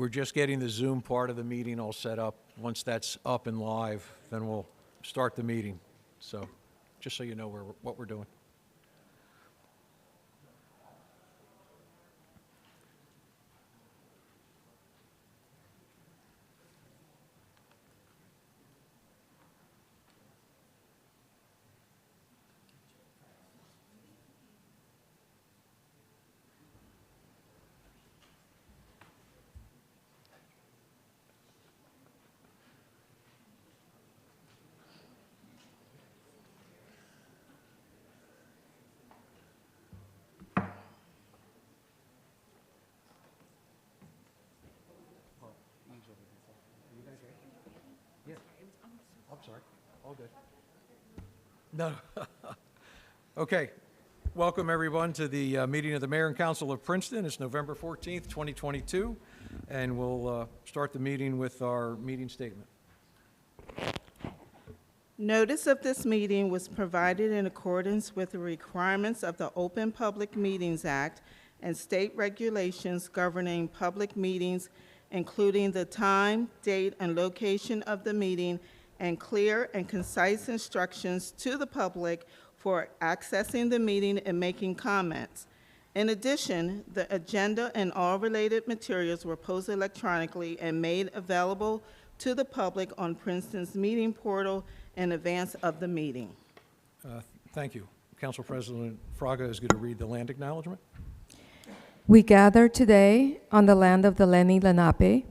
We're just getting the Zoom part of the meeting all set up. Once that's up and live, then we'll start the meeting. So, just so you know what we're doing. I'm sorry. All good. No. Okay. Welcome, everyone, to the meeting of the Mayor and Council of Princeton. It's November 14th, 2022, and we'll start the meeting with our meeting statement. Notice of this meeting was provided in accordance with the requirements of the Open Public Meetings Act and state regulations governing public meetings, including the time, date, and location of the meeting, and clear and concise instructions to the public for accessing the meeting and making comments. In addition, the agenda and all related materials were posted electronically and made available to the public on Princeton's meeting portal in advance of the meeting. Thank you. Council President Fraga is going to read the land acknowledgement. We gather today on the land of the Lenni Lenape.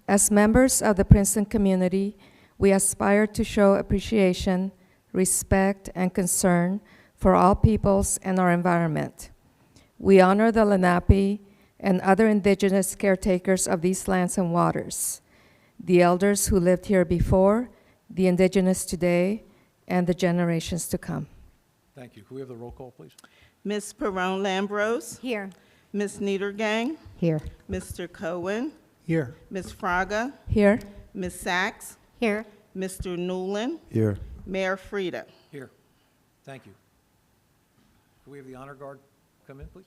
As members of the Princeton community, we aspire to show appreciation, respect, and concern for all peoples and our environment. We honor the Lenape and other indigenous caretakers of these lands and waters, the elders who lived here before, the indigenous today, and the generations to come. Thank you. Can we have the roll call, please? Ms. Perrone Lambros, Here. Ms. Niedergang, Here. Mr. Cohen, Here. Ms. Fraga, Here, Ms. Sachs, Here. Mr. Newland, Here. Mayor Frida. Here. Thank you. Can we have the honor guard come in, please?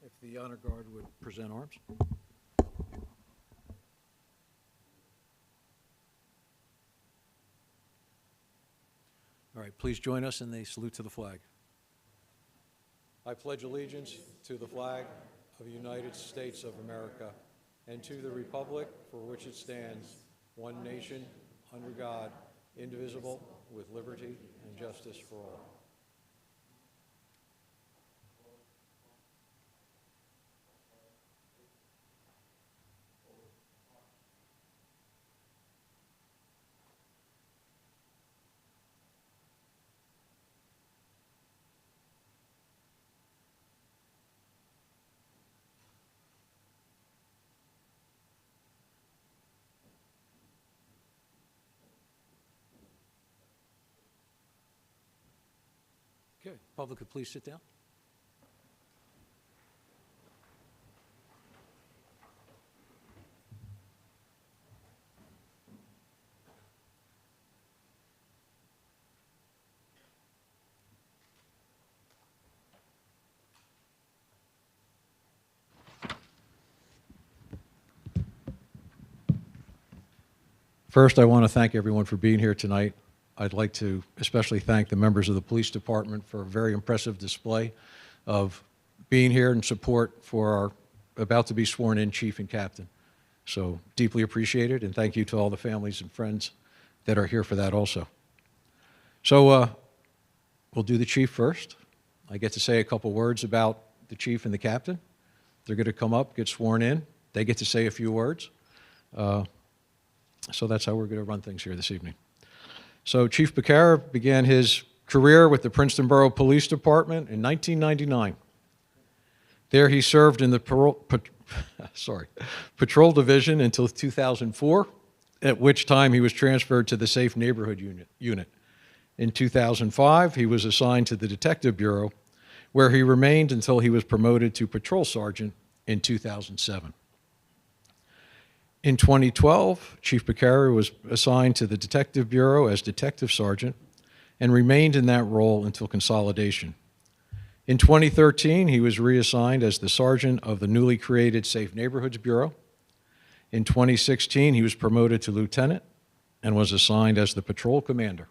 If the honor guard would present arms. All right, please join us in the salute to the flag. I pledge allegiance to the flag of the United States of America and to the republic for which it stands, one nation, under God, indivisible, with liberty and justice for all. Okay, public, could please sit down. First, I want to thank everyone for being here tonight. I'd like to especially thank the members of the police department for a very impressive display of being here in support for our about-to-be sworn-in chief and captain. So deeply appreciated, and thank you to all the families and friends that are here for that also. So we'll do the chief first. I get to say a couple words about the chief and the captain. They're going to come up, get sworn in. They get to say a few words. So that's how we're going to run things here this evening. So Chief Becerra began his career with the Princeton Borough Police Department in 1999. There he served in the Patrol Division until 2004, at which time he was transferred to the Safe Neighborhood Unit. In 2005, he was assigned to the Detective Bureau, where he remained until he was promoted to Patrol Sergeant in 2007. In 2012, Chief Becerra was assigned to the Detective Bureau as Detective Sergeant and remained in that role until consolidation. In 2013, he was reassigned as the Sergeant of the newly created Safe Neighborhoods Bureau. In 2016, he was promoted to Lieutenant and was assigned as the Patrol Commander.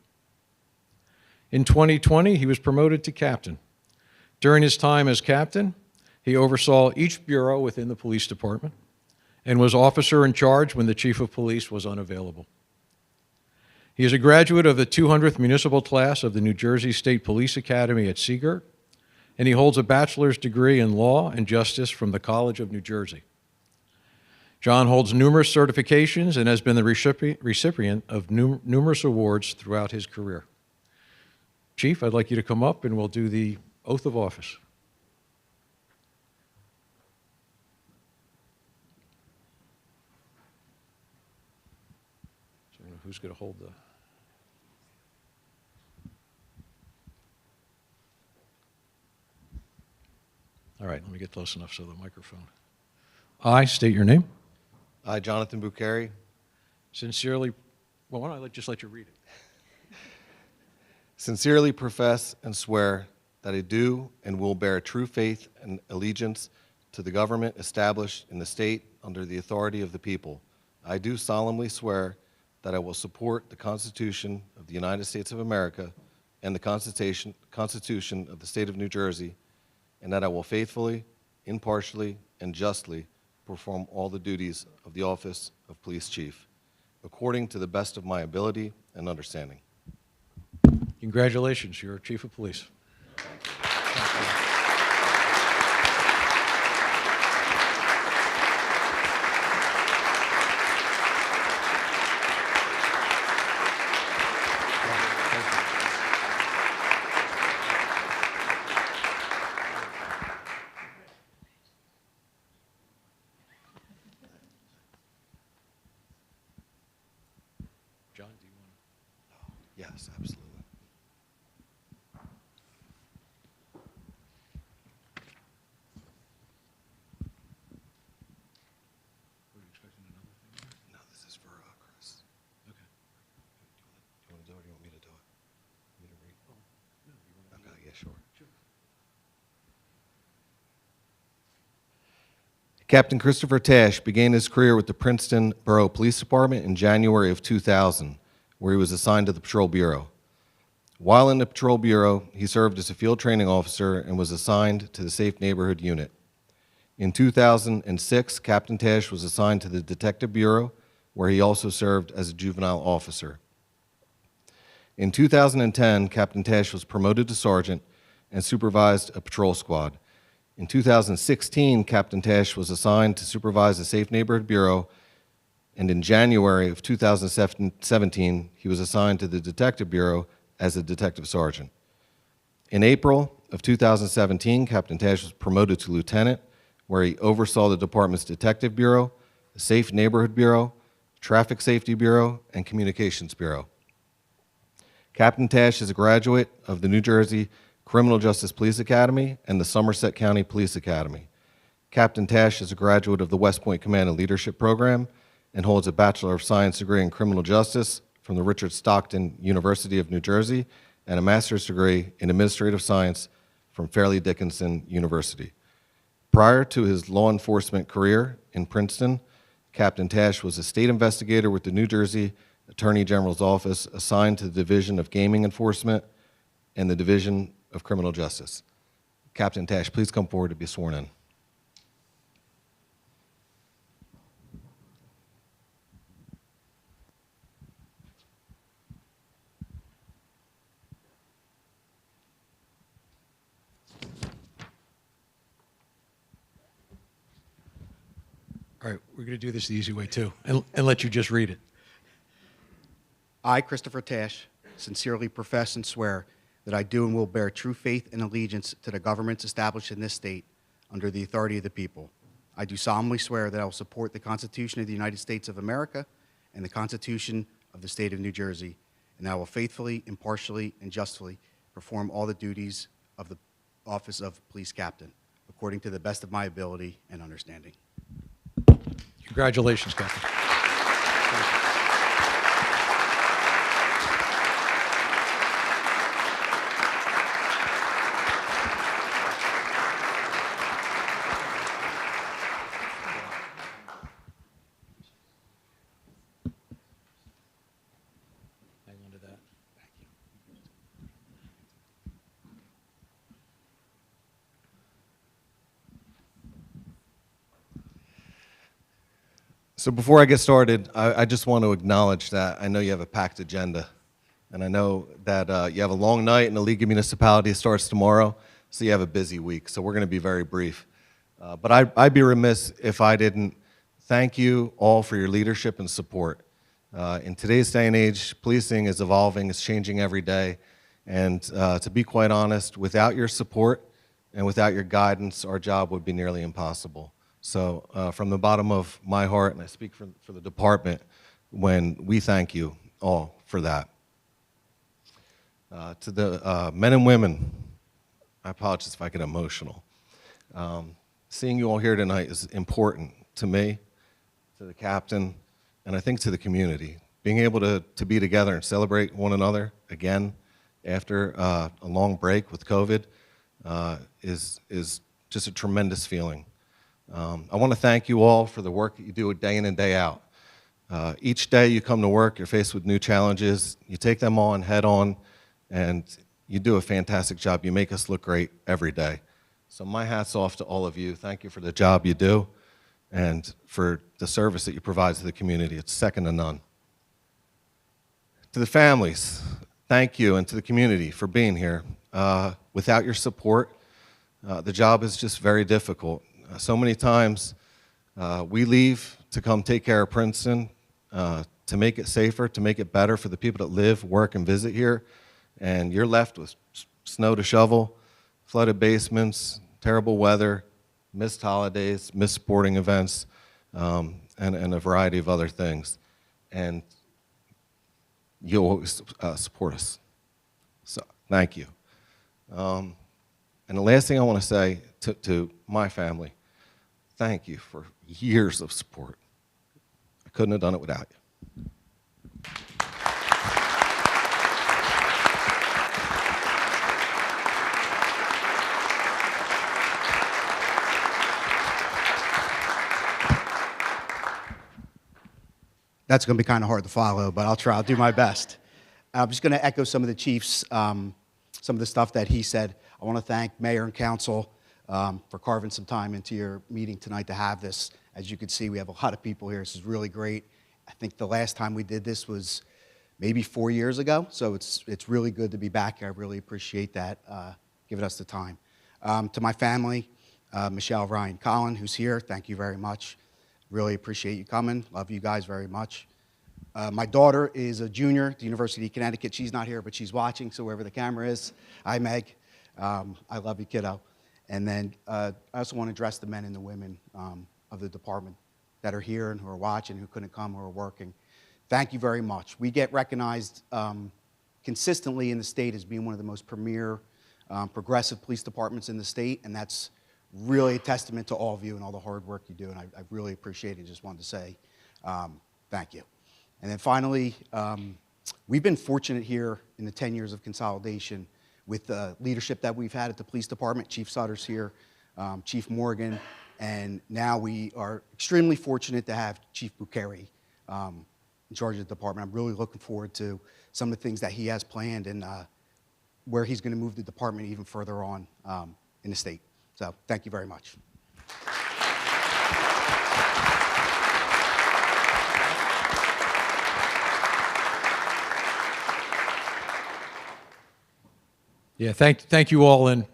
In 2020, he was promoted to Captain. During his time as Captain, he oversaw each bureau within the police department and was officer in charge when the Chief of Police was unavailable. He is a graduate of the 200th Municipal Class of the New Jersey State Police Academy at Seagirt, and he holds a bachelor's degree in Law and Justice from the College of New Jersey. John holds numerous certifications and has been the recipient of numerous awards throughout his career. Chief, I'd like you to come up and we'll do the oath of office. So who's going to hold the... All right, let me get close enough so the microphone. I state your name. I, Jonathan Bucari, Sincerely, well, why don't I just let you read it? sincerely profess and swear that I do and will bear true faith and allegiance to the government established in the state under the authority of the people. I do solemnly swear that I will support the Constitution of the United States of America and the Constitution of the State of New Jersey, and that I will faithfully, impartially, and justly perform all the duties of the office of Police Chief, according to the best of my ability and understanding. Congratulations, you're Chief of Police. John, do you want to? Yes, absolutely. Were you expecting another thing? No, this is for Chris. Okay. Do you want to do it or do you want me to do it? Me to read? No, you want to Okay, yeah, sure. Sure. Captain Christopher Tash began his career with the Princeton Borough Police Department in January of 2000, where he was assigned to the Patrol Bureau. While in the Patrol Bureau, he served as a field training officer and was assigned to the Safe Neighborhood Unit. In 2006, Captain Tash was assigned to the Detective Bureau, where he also served as a juvenile officer. In 2010, Captain Tash was promoted to sergeant and supervised a patrol squad. In 2016, Captain Tash was assigned to supervise the Safe Neighborhood Bureau, and in January of 2017, he was assigned to the Detective Bureau as a detective sergeant. In April of 2017, Captain Tash was promoted to lieutenant, where he oversaw the department's Detective Bureau, the Safe Neighborhood Bureau, Traffic Safety Bureau, and Communications Bureau. Captain Tash is a graduate of the New Jersey Criminal Justice Police Academy and the Somerset County Police Academy. Captain Tash is a graduate of the West Point Command and Leadership Program and holds a Bachelor of Science degree in Criminal Justice from the Richard Stockton University of New Jersey and a Master's degree in Administrative Science from Fairleigh Dickinson University. Prior to his law enforcement career in Princeton, Captain Tash was a state investigator with the New Jersey Attorney General's Office assigned to the Division of Gaming Enforcement and the Division of Criminal Justice. Captain Tash, please come forward to be sworn in. All right, we're going to do this the easy way, too, and let you just read it. I, Christopher Tash, sincerely profess and swear that I do and will bear true faith and allegiance to the governments established in this state under the authority of the people. I do solemnly swear that I will support the Constitution of the United States of America and the Constitution of the State of New Jersey, and I will faithfully, impartially, and justly perform all the duties of the office of police captain, according to the best of my ability and understanding. Congratulations, Captain. Hang on to that. So before I get started, I just want to acknowledge that I know you have a packed agenda, and I know that you have a long night in the League of Municipalities starts tomorrow, so you have a busy week. So we're going to be very brief. But I'd be remiss if I didn't thank you all for your leadership and support. In today's day and age, policing is evolving, it's changing every day, and to be quite honest, without your support and without your guidance, our job would be nearly impossible. So from the bottom of my heart, and I speak for the department, when we thank you all for that. To the men and women, I apologize if I get emotional. Seeing you all here tonight is important to me, to the captain, and I think to the community. Being able to be together and celebrate one another again after a long break with COVID is just a tremendous feeling. I want to thank you all for the work that you do day in and day out. Each day you come to work, you're faced with new challenges, you take them on head on, and you do a fantastic job. You make us look great every day. So my hat's off to all of you. Thank you for the job you do and for the service that you provide to the community. It's second to none. To the families, thank you, and to the community for being here. Without your support, the job is just very difficult. So many times we leave to come take care of Princeton, to make it safer, to make it better for the people that live, work, and visit here, and you're left with snow to shovel, flooded basements, terrible weather, missed holidays, missed sporting events, and a variety of other things. And you always support us. So thank you. And the last thing I want to say to my family, thank you for years of support. I couldn't have done it without you. That's going to be kind of hard to follow, but I'll try. I'll do my best. I'm just going to echo some of the chief's, some of the stuff that he said. I want to thank Mayor and Council for carving some time into your meeting tonight to have this. As you can see, we have a lot of people here. This is really great. I think the last time we did this was maybe 4 years ago, so it's really good to be back here. I really appreciate that, giving us the time. To my family, Michelle, Ryan, Colin, who's here, thank you very much. Really appreciate you coming. Love you guys very much. My daughter is a junior at the University of Connecticut. She's not here, but she's watching, so wherever the camera is. Hi, Meg. I love you, kiddo. And then I also want to address the men and the women of the department that are here and who are watching, who couldn't come, who are working. Thank you very much. We get recognized consistently in the state as being one of the most premier progressive police departments in the state, and that's really a testament to all of you and all the hard work you do, and I really appreciate it. Just wanted to say thank you. And then finally, we've been fortunate here in the 10 years of consolidation with the leadership that we've had at the police department. Chief Sutter's here, Chief Morgan, and now we are extremely fortunate to have Chief Bukhari in charge of the department. I'm really looking forward to some of the things that he has planned and where he's going to move the department even further on in the state. So thank you very much. Yeah, thank you all, and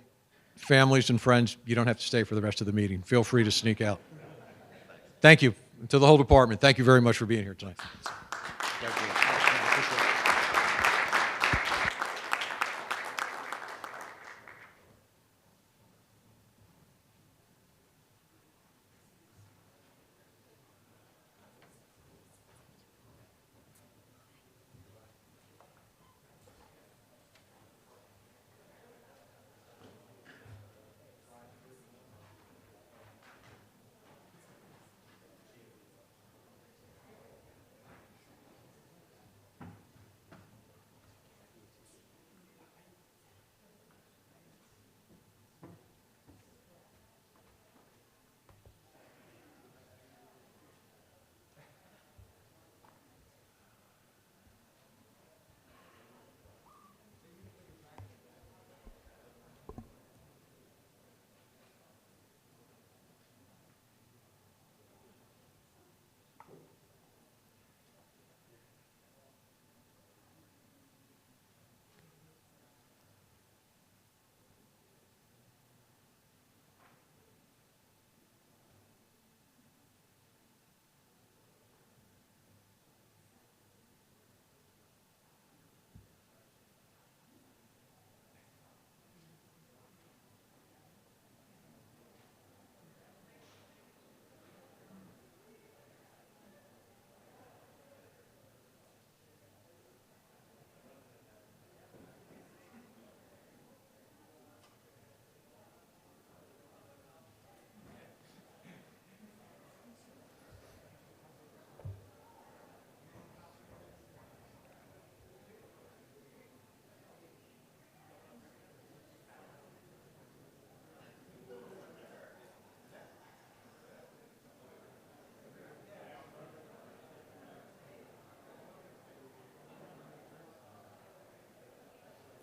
families and friends, you don't have to stay for the rest of the meeting. Feel free to sneak out. Thank you. To the whole department, thank you very much for being here tonight.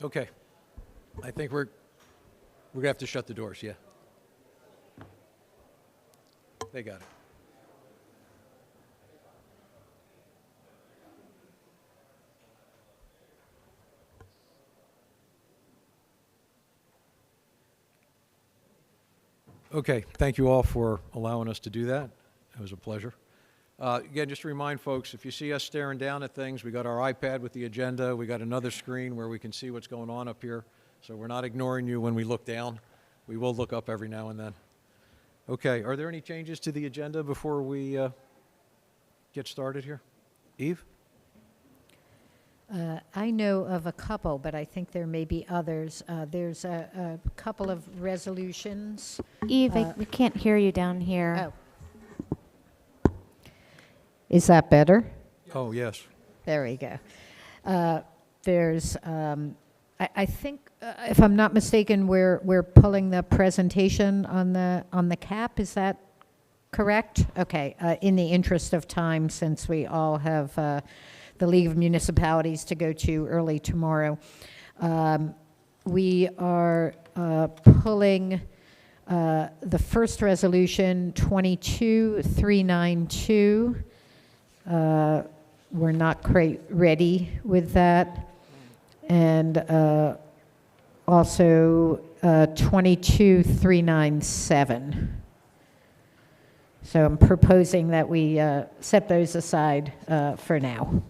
Okay. I think we're going to have to shut the doors, yeah. They got it. Okay, thank you all for allowing us to do that. It was a pleasure. Again, just to remind folks, if you see us staring down at things, we got our iPad with the agenda. We got another screen where we can see what's going on up here. So we're not ignoring you when we look down. We will look up every now and then. Okay, are there any changes to the agenda before we get started here? Eve? I know of a couple, but I think there may be others. There's a couple of resolutions. Eve, we can't hear you down here. Oh. Is that better? Oh, yes. There we go. There's, I think, if I'm not mistaken, we're pulling the presentation on the cap. Is that correct? Okay. In the interest of time, since we all have the League of Municipalities to go to early tomorrow, we are pulling the first resolution, 22392. We're not quite ready with that. And also 22397. So I'm proposing that we set those aside for now.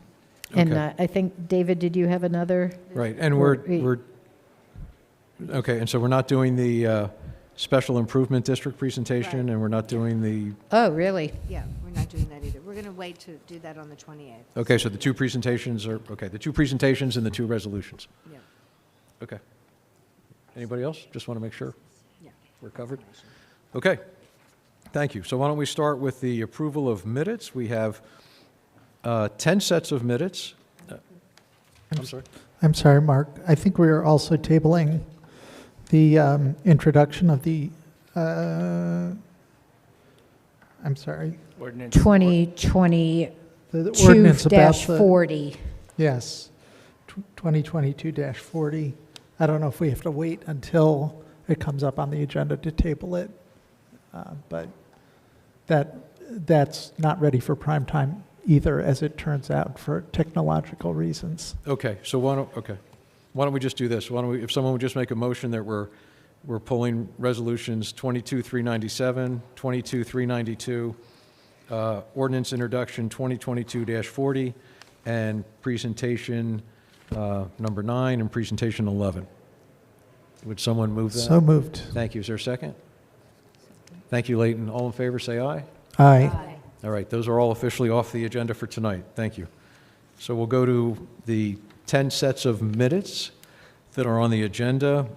And Okay. I think, David, did you have another? Right, and Or- we're okay, and so we're not doing the special improvement district presentation, Right. and we're not doing the, Oh, really? Yeah, we're not doing that either. We're going to wait to do that on the 28th. okay, so the two presentations are, okay, the two presentations and the two resolutions. Yeah, Okay. Anybody else? Just want to make sure yeah. we're covered. Okay, thank you. So why don't we start with the approval of minutes? We have 10 sets of minutes. I'm sorry. I'm sorry, Mark. I think we are also tabling the introduction of the, I'm sorry, 2020, the the ordinance about the... 2-40. Yes, 2022-40. I don't know if we have to wait until it comes up on the agenda to table it, but that's not ready for prime time either, as it turns out, for technological reasons. Okay, so why don't we just do this? Why don't we, if someone would just make a motion that we're pulling resolutions 22-397, 22-392, ordinance introduction 2022-40, and presentation number 9 and presentation 11. Would someone move that? So moved. Thank you. Is there a second? Thank you, Leighton. All in favor, say aye. Aye. All right, those are all officially off the agenda for tonight. Thank you. So we'll go to the 10 sets of minutes that are on the agenda.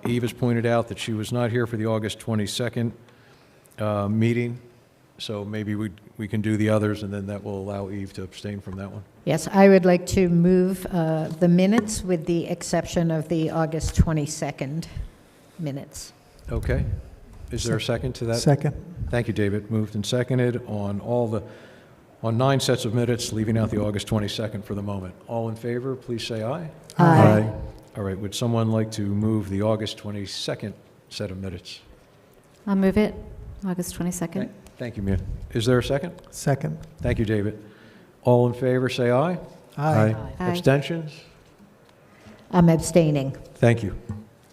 Eve has pointed out that she was not here for the August 22nd meeting, so maybe we can do the others, and then that will allow Eve to abstain from that one. Yes, I would like to move the minutes with the exception of the August 22nd minutes. Okay. Is there a second to that? Second. Thank you, David. Moved and seconded on on 9 sets of minutes, leaving out the August 22nd for the moment. All in favor, please say aye. Aye. All right, would someone like to move the August 22nd set of minutes? I'll move it, August 22nd. Thank you, Mia. Is there a second? Second. Thank you, David. All in favor, say aye. Aye. Aye. Abstentions? I'm abstaining. Thank you.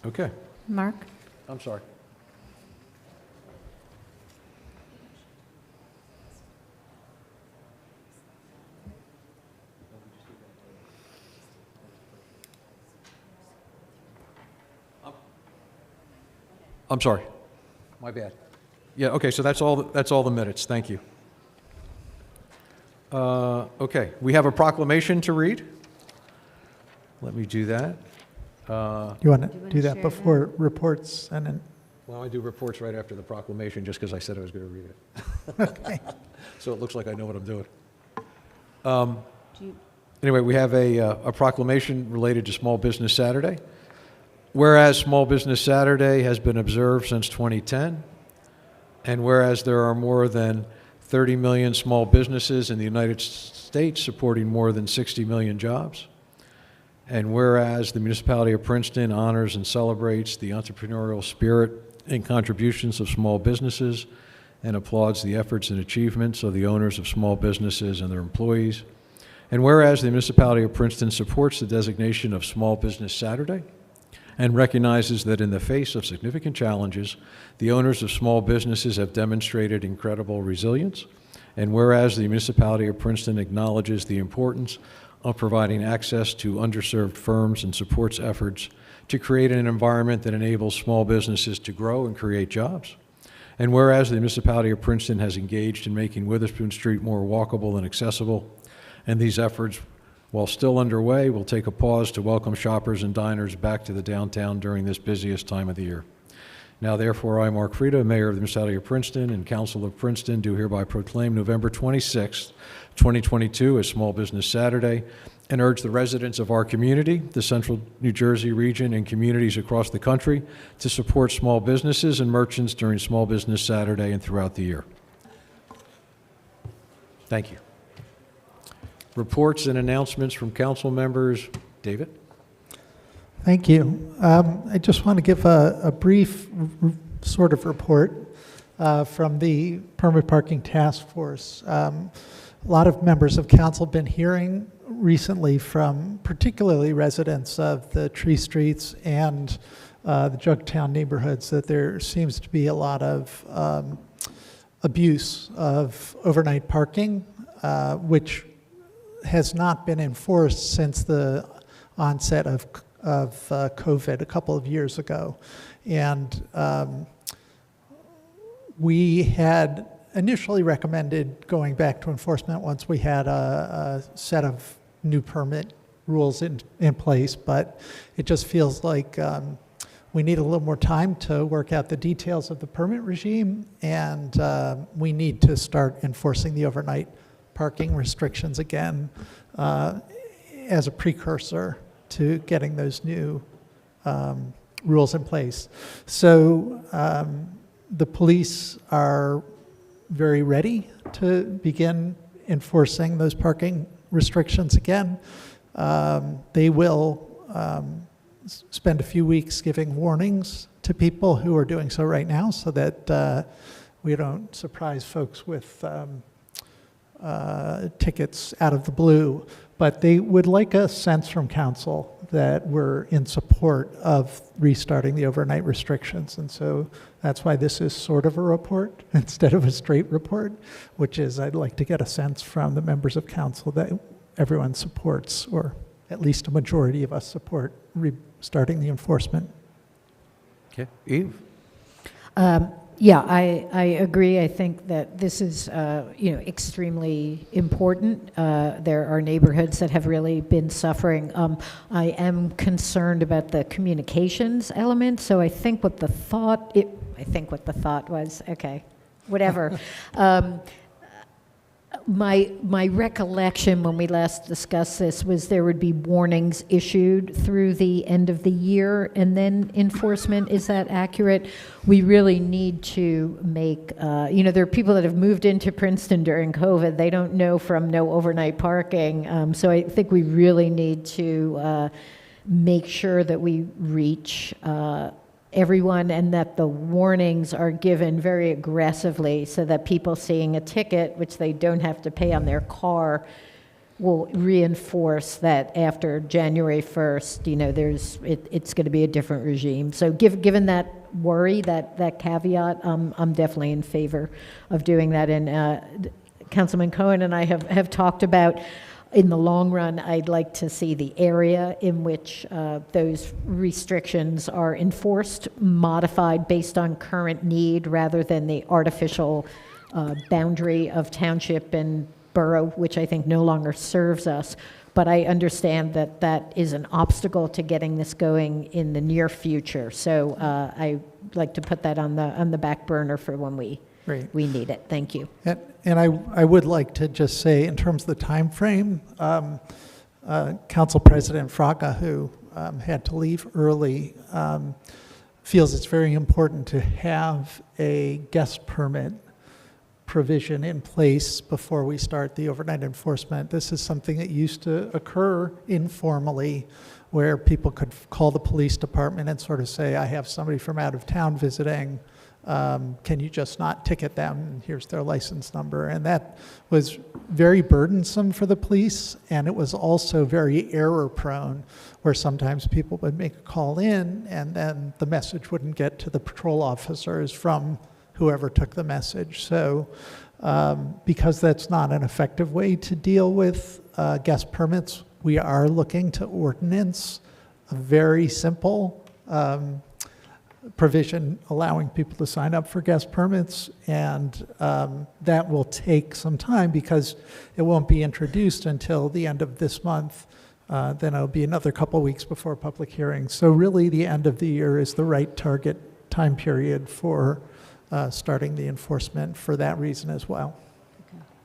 Okay, Mark? I'm sorry. I'm sorry. My bad. Yeah, okay, so that's all the minutes. Thank you. Okay, we have a proclamation to read. Let me do that. You want to do that before reports and then, Well, I do reports right after the proclamation, just because I said I was going to read it. okay. So it looks like I know what I'm doing. Anyway, we have a proclamation related to Small Business Saturday. Whereas Small Business Saturday has been observed since 2010, and whereas there are more than 30 million small businesses in the United States supporting more than 60 million jobs, and whereas the municipality of Princeton honors and celebrates the entrepreneurial spirit and contributions of small businesses and applauds the efforts and achievements of the owners of small businesses and their employees, and whereas the municipality of Princeton supports the designation of Small Business Saturday and recognizes that in the face of significant challenges, the owners of small businesses have demonstrated incredible resilience, and whereas the municipality of Princeton acknowledges the importance of providing access to underserved firms and supports efforts to create an environment that enables small businesses to grow and create jobs, and whereas the municipality of Princeton has engaged in making Witherspoon Street more walkable and accessible, and these efforts, while still underway, will take a pause to welcome shoppers and diners back to the downtown during this busiest time of the year. Now, therefore, I, Mark Frieda, Mayor of the Municipality of Princeton and Council of Princeton, do hereby proclaim November 26, 2022 as Small Business Saturday and urge the residents of our community, the Central New Jersey region, and communities across the country to support small businesses and merchants during Small Business Saturday and throughout the year. Thank you. Reports and announcements from council members. David? Thank you. I just want to give a brief sort of report from the Permit Parking Task Force. A lot of members of council have been hearing recently from particularly residents of the Tree Streets and the Jugtown neighborhoods that there seems to be a lot of abuse of overnight parking, which has not been enforced since the onset of COVID a couple of years ago. And we had initially recommended going back to enforcement once we had a set of new permit rules in place, but it just feels like we need a little more time to work out the details of the permit regime, and we need to start enforcing the overnight parking restrictions again as a precursor to getting those new rules in place. So the police are very ready to begin enforcing those parking restrictions again. They will spend a few weeks giving warnings to people who are doing so right now so that we don't surprise folks with tickets out of the blue. But they would like a sense from council that we're in support of restarting the overnight restrictions. And so that's why this is sort of a report instead of a straight report, which is I'd like to get a sense from the members of council that everyone supports, or at least a majority of us support restarting the enforcement. Okay, Eve? Yeah, I agree. I think that this is, extremely important. There are neighborhoods that have really been suffering. I am concerned about the communications element, so I think what the thought was, okay, whatever. My recollection when we last discussed this was there would be warnings issued through the end of the year and then enforcement. Is that accurate? We really need to make, there are people that have moved into Princeton during COVID. They don't know from no overnight parking. So I think we really need to make sure that we reach everyone and that the warnings are given very aggressively so that people seeing a ticket, which they don't have to pay on their car, will reinforce that after January 1st, it's going to be a different regime. So given that worry, that caveat, I'm definitely in favor of doing that. And Councilman Cohen and I have talked about, in the long run, I'd like to see the area in which those restrictions are enforced modified based on current need rather than the artificial boundary of township and borough, which I think no longer serves us. But I understand that that is an obstacle to getting this going in the near future. So I'd like to put that on the back burner for when we need it. Thank you. And I would like to just say, in terms of the time frame, Council President Fraga, who had to leave early, feels it's very important to have a guest permit provision in place before we start the overnight enforcement. This is something that used to occur informally, where people could call the police department and sort of say, I have somebody from out of town visiting. Can you just not ticket them? Here's their license number. And that was very burdensome for the police, and it was also very error prone, where sometimes people would make a call in and then the message wouldn't get to the patrol officers from whoever took the message. So because that's not an effective way to deal with guest permits, we are looking to ordinance a very simple provision allowing people to sign up for guest permits, and that will take some time because it won't be introduced until the end of this month. Then it'll be another couple weeks before public hearings. So really the end of the year is the right target time period for starting the enforcement for that reason as well.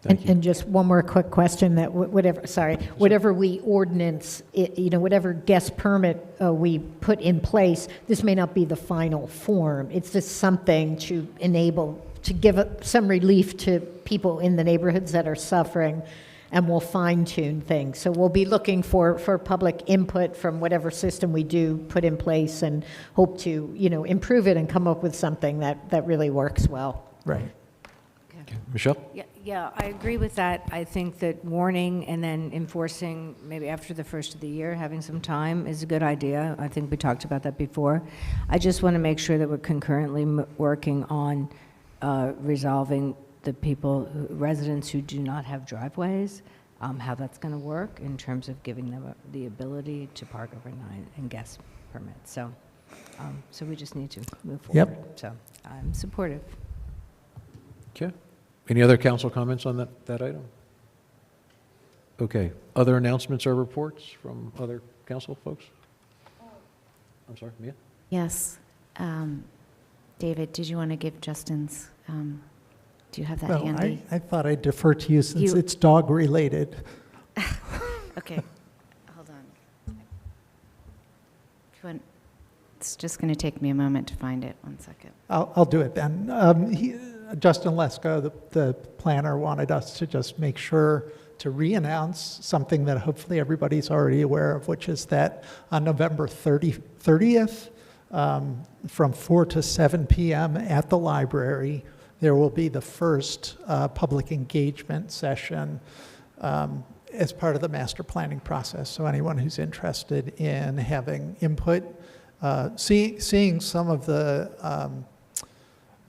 And just one more quick question, that whatever we ordinance, whatever guest permit we put in place, this may not be the final form. It's just something to enable, to give some relief to people in the neighborhoods that are suffering, and we'll fine tune things. So we'll be looking for public input from whatever system we do put in place, and hope to, improve it and come up with something that really works well. Right. Michelle? Yeah, I agree with that. I think that warning and then enforcing maybe after the first of the year, having some time, is a good idea. I think we talked about that before. I just want to make sure that we're concurrently working on resolving the residents who do not have driveways, how that's going to work in terms of giving them the ability to park overnight and guest permits. So we just need to move forward. Yep. So I'm supportive. Okay. Any other council comments on that item? Okay. Other announcements or reports from other council folks? I'm sorry, Mia? Yes. David, did you want to give Justin's, do you have that Well, handy? I thought I'd defer to you since it's dog related. Okay, hold on. If you want, it's just going to take me a moment to find it. 1 second. I'll do it then. Justin Lesko, the planner, wanted us to just make sure to re-announce something that hopefully everybody's already aware of, which is that on November 30th, from 4 to 7 p.m. at the library, there will be the first public engagement session as part of the master planning process. So anyone who's interested in having input, seeing some of the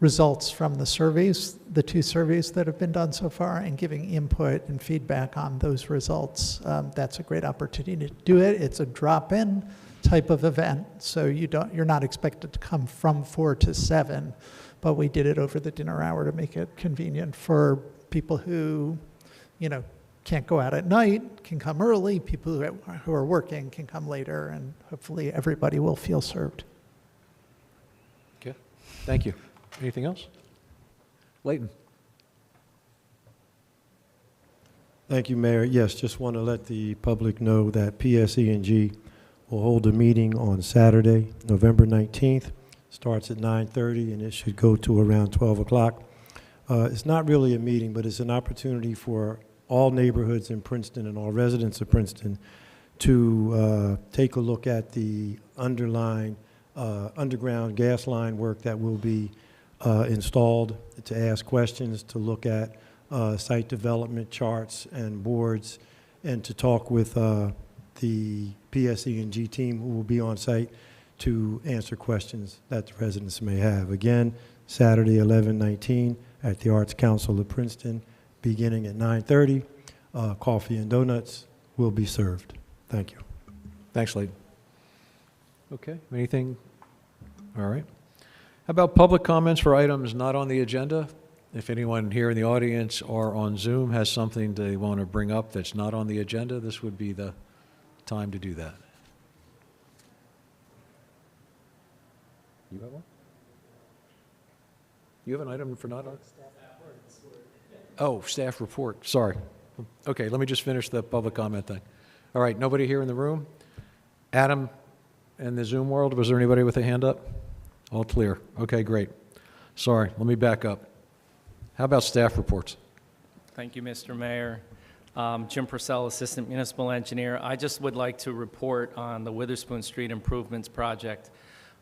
results from the surveys, the 2 surveys that have been done so far, and giving input and feedback on those results, that's a great opportunity to do it. It's a drop-in type of event, so you're not expected to come from 4 to 7, but we did it over the dinner hour to make it convenient for people who, can't go out at night, can come early. People who are working can come later, and hopefully everybody will feel served. Okay, thank you. Anything else? Leighton? Thank you, Mayor. Yes, just want to let the public know that PSE&G will hold a meeting on Saturday, November 19th. Starts at 9:30, and it should go to around 12 o'clock. It's not really a meeting, but it's an opportunity for all neighborhoods in Princeton and all residents of Princeton to take a look at the underground gas line work that will be installed, to ask questions, to look at site development charts and boards, and to talk with the PSE&G team who will be on site to answer questions that the residents may have. Again, Saturday, 11/19 at the Arts Council of Princeton, beginning at 9:30. Coffee and donuts will be served. Thank you. Thanks, Leighton. Okay, anything? All right. How about public comments for items not on the agenda? If anyone here in the audience or on Zoom has something they want to bring up that's not on the agenda, this would be the time to do that. You have one? You have an item for not on? Oh, staff report, sorry. Okay, let me just finish the public comment thing. All right, nobody here in the room? Adam, in the Zoom world, was there anybody with a hand up? All clear. Okay, great. Sorry, let me back up. How about staff reports? Thank you, Mr. Mayor. Jim Purcell, Assistant Municipal Engineer. I just would like to report on the Witherspoon Street Improvements Project.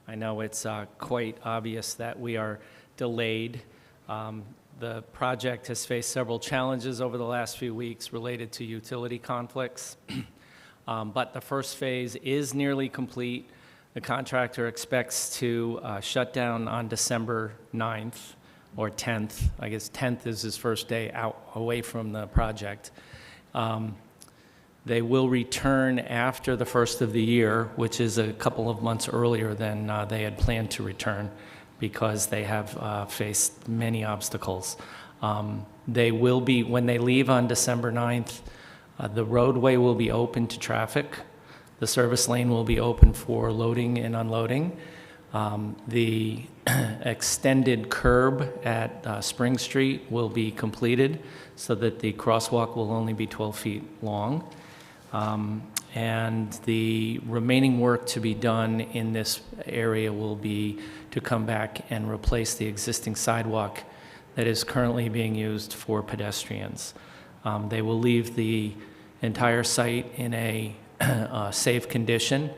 I know it's quite obvious that we are delayed. The project has faced several challenges over the last few weeks related to utility conflicts, but the first phase is nearly complete. The contractor expects to shut down on December 9th or 10th. I guess 10th is his first day out away from the project. They will return after the first of the year, which is a couple of months earlier than they had planned to return, because they have faced many obstacles. They will be, when they leave on December 9th, the roadway will be open to traffic. The service lane will be open for loading and unloading. The extended curb at Spring Street will be completed so that the crosswalk will only be 12 feet long. And the remaining work to be done in this area will be to come back and replace the existing sidewalk that is currently being used for pedestrians. They will leave the entire site in a safe condition,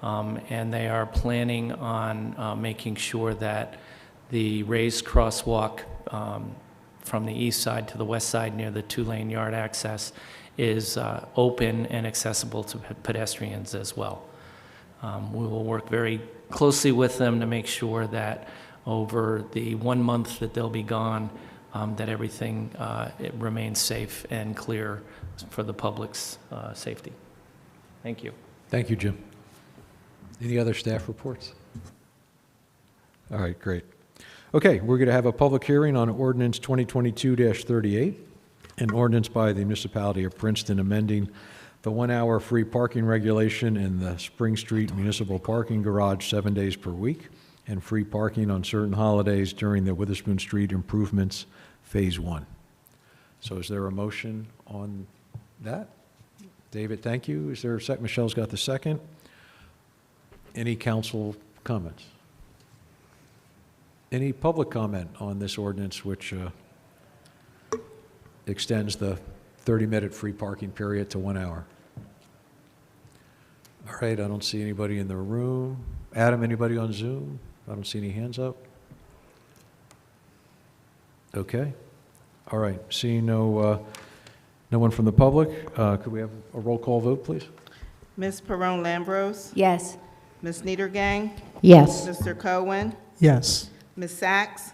and they are planning on making sure that the raised crosswalk from the east side to the west side near the two-lane yard access is open and accessible to pedestrians as well. We will work very closely with them to make sure that over the 1 month that they'll be gone, that everything it remains safe and clear for the public's safety. Thank you. Thank you, Jim. Any other staff reports? All right, great. Okay, we're going to have a public hearing on ordinance 2022-38, an ordinance by the municipality of Princeton amending the 1-hour free parking regulation in the Spring Street Municipal Parking Garage 7 days per week, and free parking on certain holidays during the Witherspoon Street Improvements Phase 1. So is there a motion on that? David, thank you. Is there a second? Michelle's got the second. Any council comments? Any public comment on this ordinance which extends the 30-minute free parking period to 1 hour? All right, I don't see anybody in the room. Adam, anybody on Zoom? I don't see any hands up. Okay. All right, seeing no one from the public, could we have a roll call vote, please? Ms. Perone Lambros? Yes. Ms. Niedergang? Yes. Mr. Cohen? Yes. Ms. Sachs?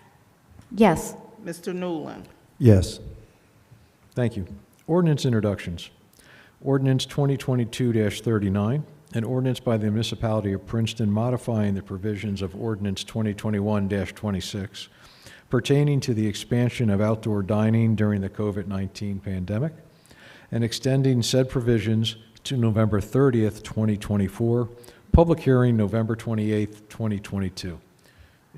Yes. Mr. Newland? Yes. Thank you. Ordinance introductions. Ordinance 2022-39, an ordinance by the municipality of Princeton modifying the provisions of Ordinance 2021-26 pertaining to the expansion of outdoor dining during the COVID-19 pandemic and extending said provisions to November 30th, 2024, public hearing November 28th, 2022.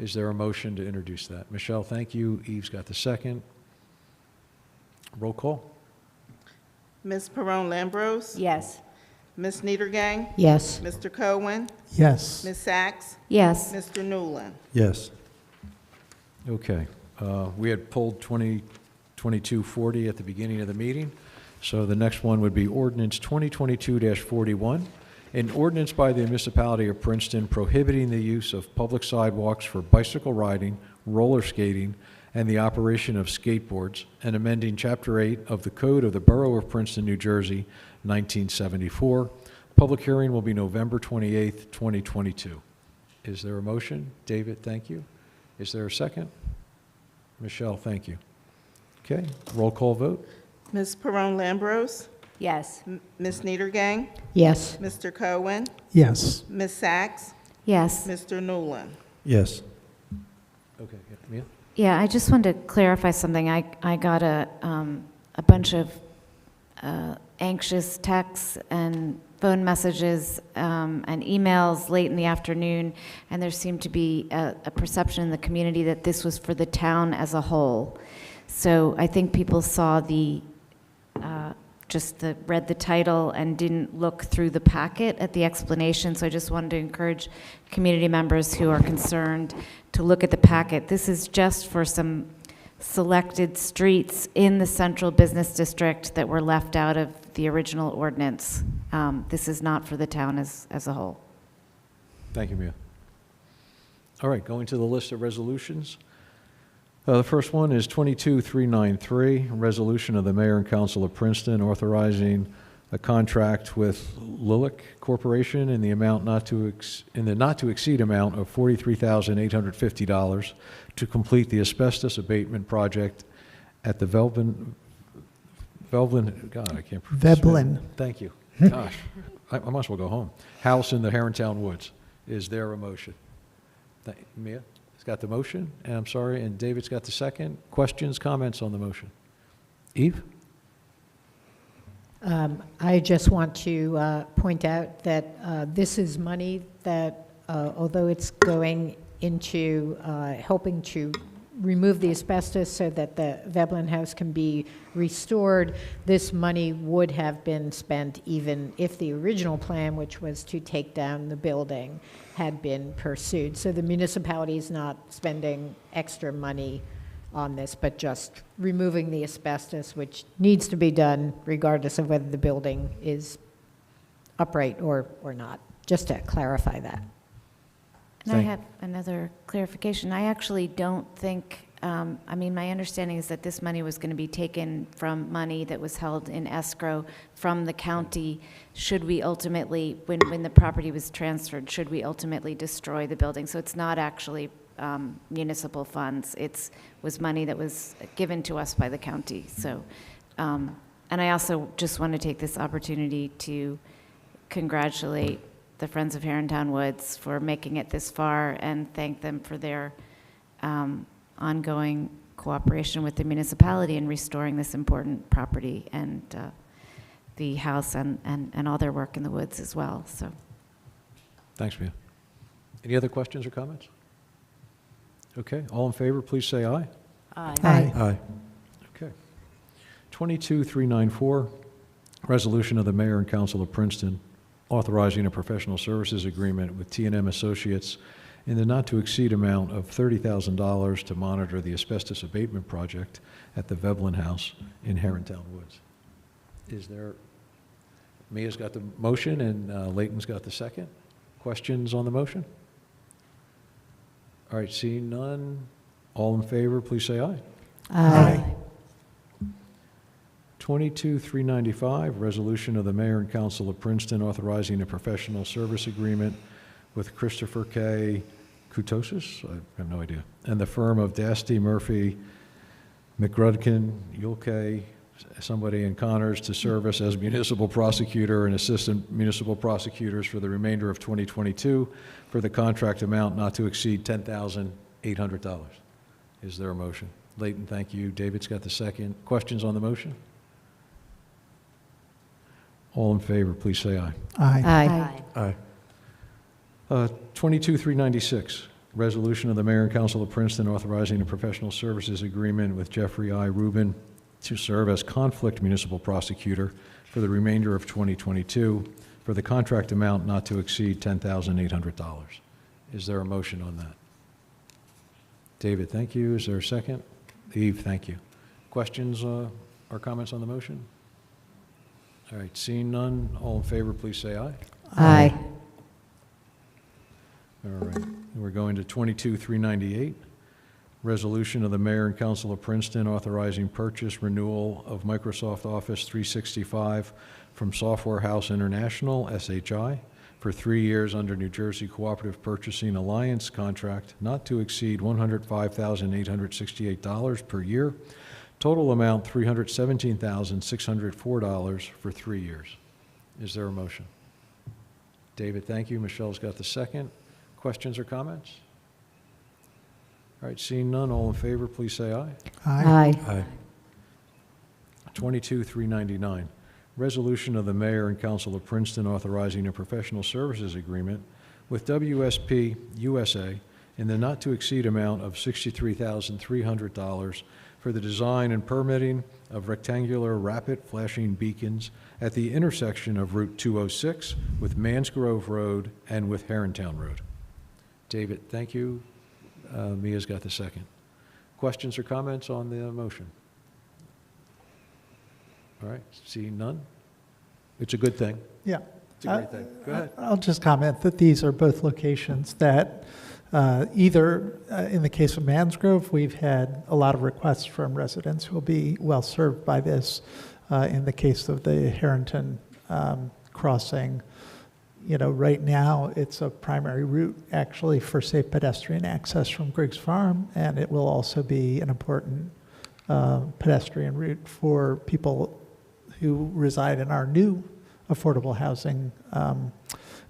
Is there a motion to introduce that? Michelle, thank you. Eve's got the second. Roll call. Ms. Perone Lambros? Yes. Ms. Niedergang? Yes. Mr. Cohen? Yes. Ms. Sachs? Yes. Mr. Newland? Yes. Okay. We had pulled 2022-40 at the beginning of the meeting, so the next one would be ordinance 2022-41, an ordinance by the municipality of Princeton prohibiting the use of public sidewalks for bicycle riding, roller skating, and the operation of skateboards, and amending Chapter 8 of the Code of the Borough of Princeton, New Jersey, 1974. Public hearing will be November 28th, 2022. Is there a motion? David, thank you. Is there a second? Michelle, thank you. Okay, roll call vote. Ms. Perone Lambros? Yes. Ms. Niedergang? Yes. Mr. Cohen? Yes. Ms. Sachs? Yes. Mr. Newland? Yes. Okay, Mia? Yeah, I just wanted to clarify something. I got a bunch of anxious texts and phone messages and emails late in the afternoon, and there seemed to be a perception in the community that this was for the town as a whole. So I think people saw read the title and didn't look through the packet at the explanation. So I just wanted to encourage community members who are concerned to look at the packet. This is just for some selected streets in the central business district that were left out of the original ordinance. This is not for the town as a whole. Thank you, Mia. All right, going to the list of resolutions. The first one is 22393, a resolution of the Mayor and Council of Princeton authorizing a contract with Lilic Corporation in the amount not to exceed amount of $43,850 to complete the asbestos abatement project at the Veblen, God, I can't. Veblen. Thank you. Gosh, I might as well go home. House in the Herrontown Woods. Is there a motion? Mia? Has got the motion, and I'm sorry, and David's got the second. Questions, comments on the motion? Eve? I just want to point out that this is money that, although it's going into helping to remove the asbestos so that the Veblen House can be restored, this money would have been spent even if the original plan, which was to take down the building, had been pursued. So the municipality is not spending extra money on this, but just removing the asbestos, which needs to be done regardless of whether the building is upright or not, just to clarify that. And I have another clarification. I actually don't think, my understanding is that this money was going to be taken from money that was held in escrow from the county. Should we ultimately, when the property was transferred, should we ultimately destroy the building? So it's not actually municipal funds. It was money that was given to us by the county. So, and I also just want to take this opportunity to congratulate the Friends of Herrontown Woods for making it this far and thank them for their ongoing cooperation with the municipality in restoring this important property and the house and all their work in the woods as well. So, Thanks, Mia. Any other questions or comments? Okay, all in favor, please say aye. Aye. Aye. Aye. Okay. 22394, resolution of the Mayor and Council of Princeton authorizing a professional services agreement with T&M Associates in the not-to-exceed amount of $30,000 to monitor the asbestos abatement project at the Veblen House in Herrontown Woods. Is there, Mia's got the motion and Leighton's got the second. Questions on the motion? All right, seeing none, all in favor, please say aye. Aye. 22-395, resolution of the Mayor and Council of Princeton authorizing a professional service agreement with Christopher K. Kutosis, I have no idea, and the firm of Dasty, Murphy, McGrudkin, Yulke, somebody in Connors to service as municipal prosecutor and assistant municipal prosecutors for the remainder of 2022 for the contract amount not to exceed $10,800. Is there a motion? Leighton, thank you. David's got the second. Questions on the motion? All in favor, please say aye. Aye. Aye. Aye. 22-396, resolution of the Mayor and Council of Princeton authorizing a professional services agreement with Jeffrey I. Rubin to serve as conflict municipal prosecutor for the remainder of 2022 for the contract amount not to exceed $10,800. Is there a motion on that? David, thank you. Is there a second? Eve, thank you. Questions or comments on the motion? All right, seeing none, all in favor, please say aye. Aye. All right, we're going to 22-398, resolution of the Mayor and Council of Princeton authorizing purchase renewal of Microsoft Office 365 from Software House International, SHI, for 3 years under New Jersey Cooperative Purchasing Alliance contract not to exceed $105,868 per year. Total amount $317,604 for 3 years. Is there a motion? David, thank you. Michelle's got the second. Questions or comments? All right, seeing none, all in favor, please say aye. Aye. Aye. 22-399, resolution of the Mayor and Council of Princeton authorizing a professional services agreement with WSP USA in the not-to-exceed amount of $63,300 for the design and permitting of rectangular rapid flashing beacons at the intersection of Route 206 with Mansgrove Road and with Herrontown Road. David, thank you. Mia's got the second. Questions or comments on the motion? All right, seeing none? It's a good thing. Yeah. It's a great thing. Go ahead. I'll just comment that these are both locations that either, in the case of Mansgrove, we've had a lot of requests from residents who will be well served by this. In the case of the Herrontown crossing, you know, right now it's a primary route actually for safe pedestrian access from Griggs Farm, and it will also be an important pedestrian route for people who reside in our new affordable housing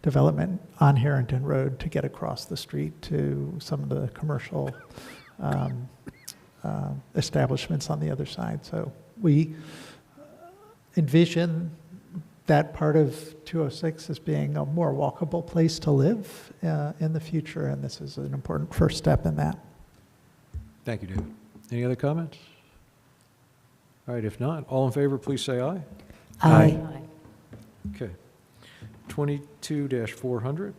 development on Herrontown Road to get across the street to some of the commercial establishments on the other side. So we envision that part of 206 as being a more walkable place to live in the future, and this is an important first step in that. Thank you, David. Any other comments? All right, if not, all in favor, please say aye. Aye. Okay. 22-400,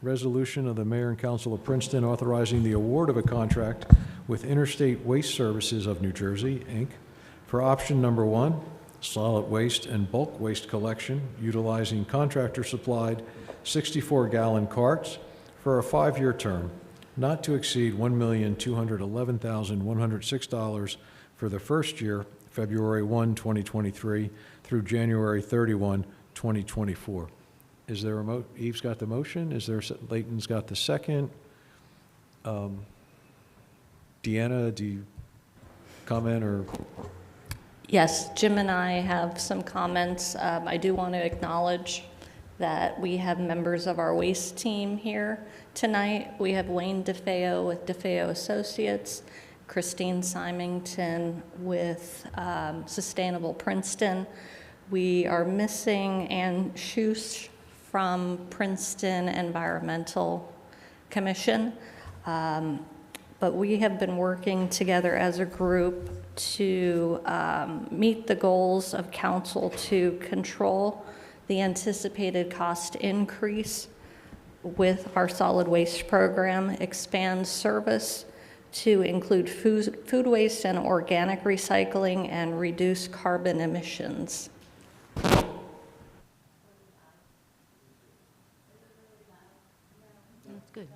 resolution of the Mayor and Council of Princeton authorizing the award of a contract with Interstate Waste Services of New Jersey, Inc., for option number 1, solid waste and bulk waste collection utilizing contractor-supplied 64-gallon carts for a 5-year term, not to exceed $1,211,106 for the first year, February 1, 2023, through January 31, 2024. Is there a Eve's got the motion? Is there, Leighton's got the second? Deanna, do you comment or? Yes, Jim and I have some comments. I do want to acknowledge that we have members of our waste team here tonight. We have Wayne DeFeo with DeFeo Associates, Christine Symington with Sustainable Princeton. We are missing Ann Schuss from Princeton Environmental Commission. But we have been working together as a group to meet the goals of council to control the anticipated cost increase with our solid waste program, expands service to include food waste and organic recycling, and reduce carbon emissions. Good.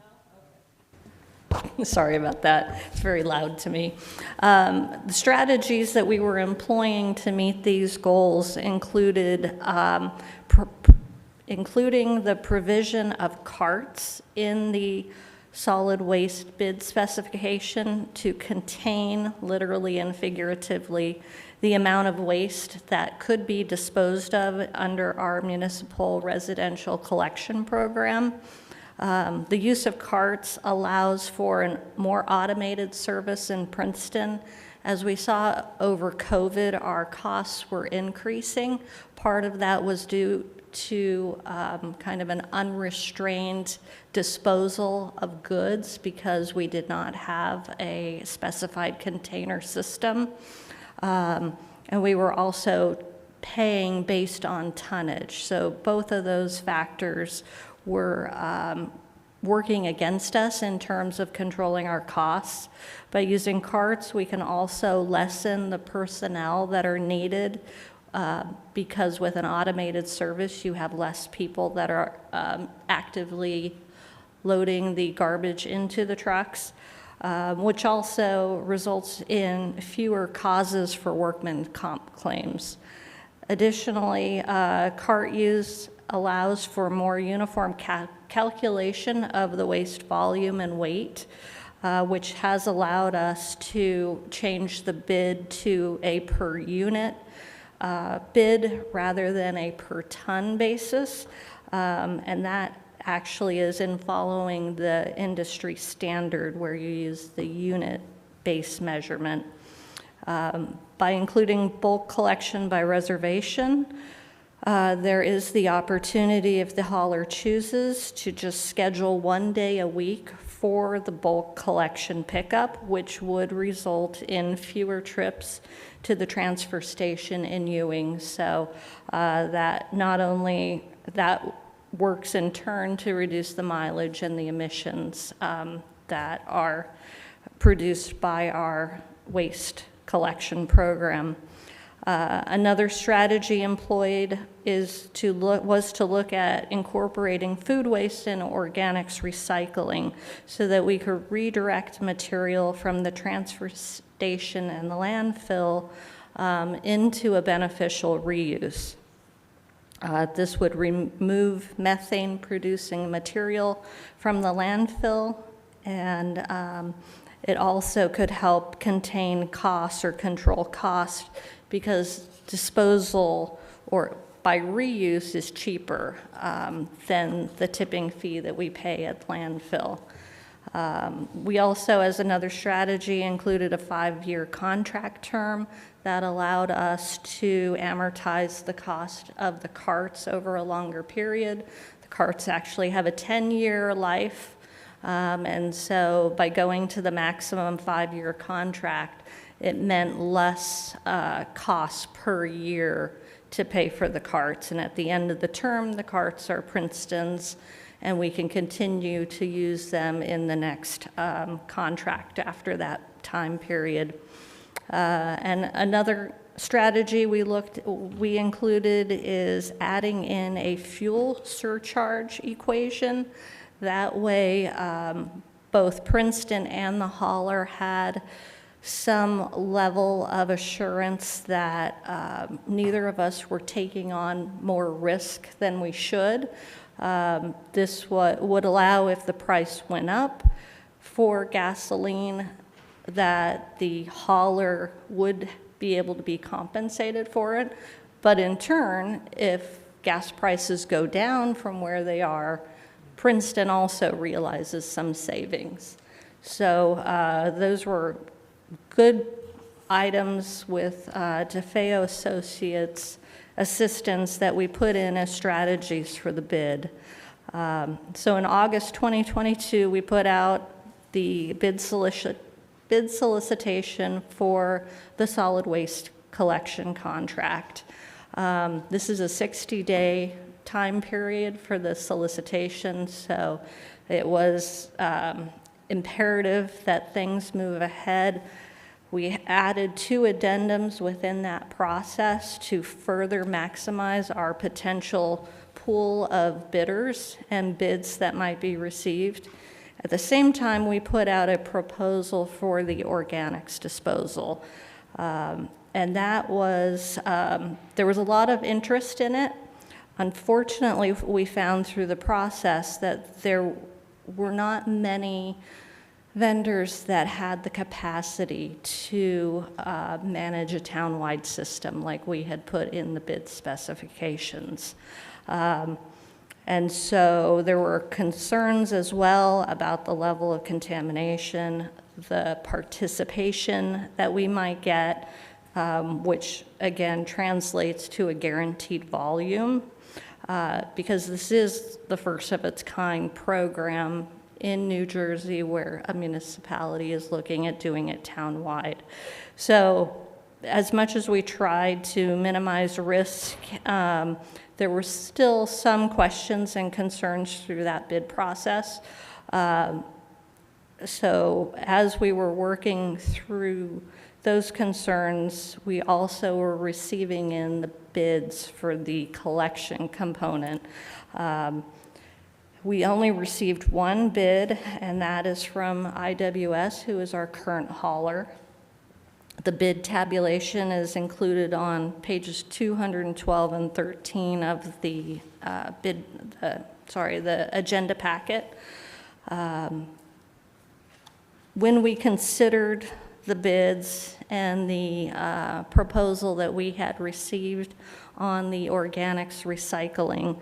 Sorry about that. It's very loud to me. The strategies that we were employing to meet these goals included including the provision of carts in the solid waste bid specification to contain, literally and figuratively, the amount of waste that could be disposed of under our municipal residential collection program. The use of carts allows for a more automated service in Princeton. As we saw over COVID, our costs were increasing. Part of that was due to kind of an unrestrained disposal of goods because we did not have a specified container system. And we were also paying based on tonnage. So both of those factors were working against us in terms of controlling our costs. By using carts, we can also lessen the personnel that are needed because with an automated service, you have less people that are actively loading the garbage into the trucks, which also results in fewer causes for workman comp claims. Additionally, cart use allows for more uniform calculation of the waste volume and weight, which has allowed us to change the bid to a per unit bid rather than a per ton basis. And that actually is in following the industry standard where you use the unit-based measurement. By including bulk collection by reservation, there is the opportunity, if the hauler chooses, to just schedule 1 day a week for the bulk collection pickup, which would result in fewer trips to the transfer station in Ewing. So that not only that works in turn to reduce the mileage and the emissions that are produced by our waste collection program. Another strategy employed was to look at incorporating food waste and organics recycling so that we could redirect material from the transfer station and the landfill into a beneficial reuse. This would remove methane-producing material from the landfill, and it also could help contain costs or control costs because disposal or by reuse is cheaper than the tipping fee that we pay at landfill. We also, as another strategy, included a 5-year contract term that allowed us to amortize the cost of the carts over a longer period. The carts actually have a 10-year life, and so by going to the maximum 5-year contract, it meant less costs per year to pay for the carts. And at the end of the term, the carts are Princeton's, and we can continue to use them in the next contract after that time period. And another strategy we included is adding in a fuel surcharge equation. That way, both Princeton and the hauler had some level of assurance that neither of us were taking on more risk than we should. This would allow, if the price went up for gasoline, that the hauler would be able to be compensated for it. But in turn, if gas prices go down from where they are, Princeton also realizes some savings. So those were good items with DeFeo Associates assistance that we put in as strategies for the bid. So in August 2022, we put out the bid solicitation for the solid waste collection contract. This is a 60-day time period for the solicitation, so it was imperative that things move ahead. We added 2 addendums within that process to further maximize our potential pool of bidders and bids that might be received. At the same time, we put out a proposal for the organics disposal. And that was, there was a lot of interest in it. Unfortunately, we found through the process that there were not many vendors that had the capacity to manage a town-wide system like we had put in the bid specifications. And so there were concerns as well about the level of contamination, the participation that we might get, which again translates to a guaranteed volume, because this is the first of its kind program in New Jersey where a municipality is looking at doing it town-wide. So as much as we tried to minimize risk, there were still some questions and concerns through that bid process. So as we were working through those concerns, we also were receiving in the bids for the collection component. We only received 1 bid, and that is from IWS, who is our current hauler. The bid tabulation is included on pages 212 and 13 of the the agenda packet. When we considered the bids and the proposal that we had received on the organics recycling,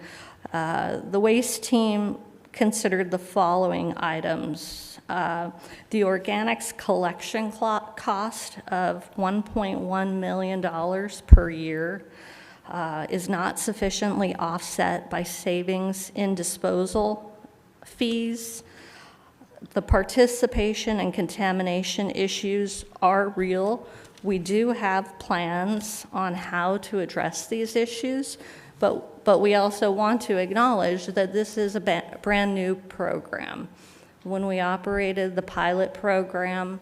the waste team considered the following items. The organics collection cost of $1.1 million per year is not sufficiently offset by savings in disposal fees. The participation and contamination issues are real. We do have plans on how to address these issues, but we also want to acknowledge that this is a brand new program. When we operated the pilot program,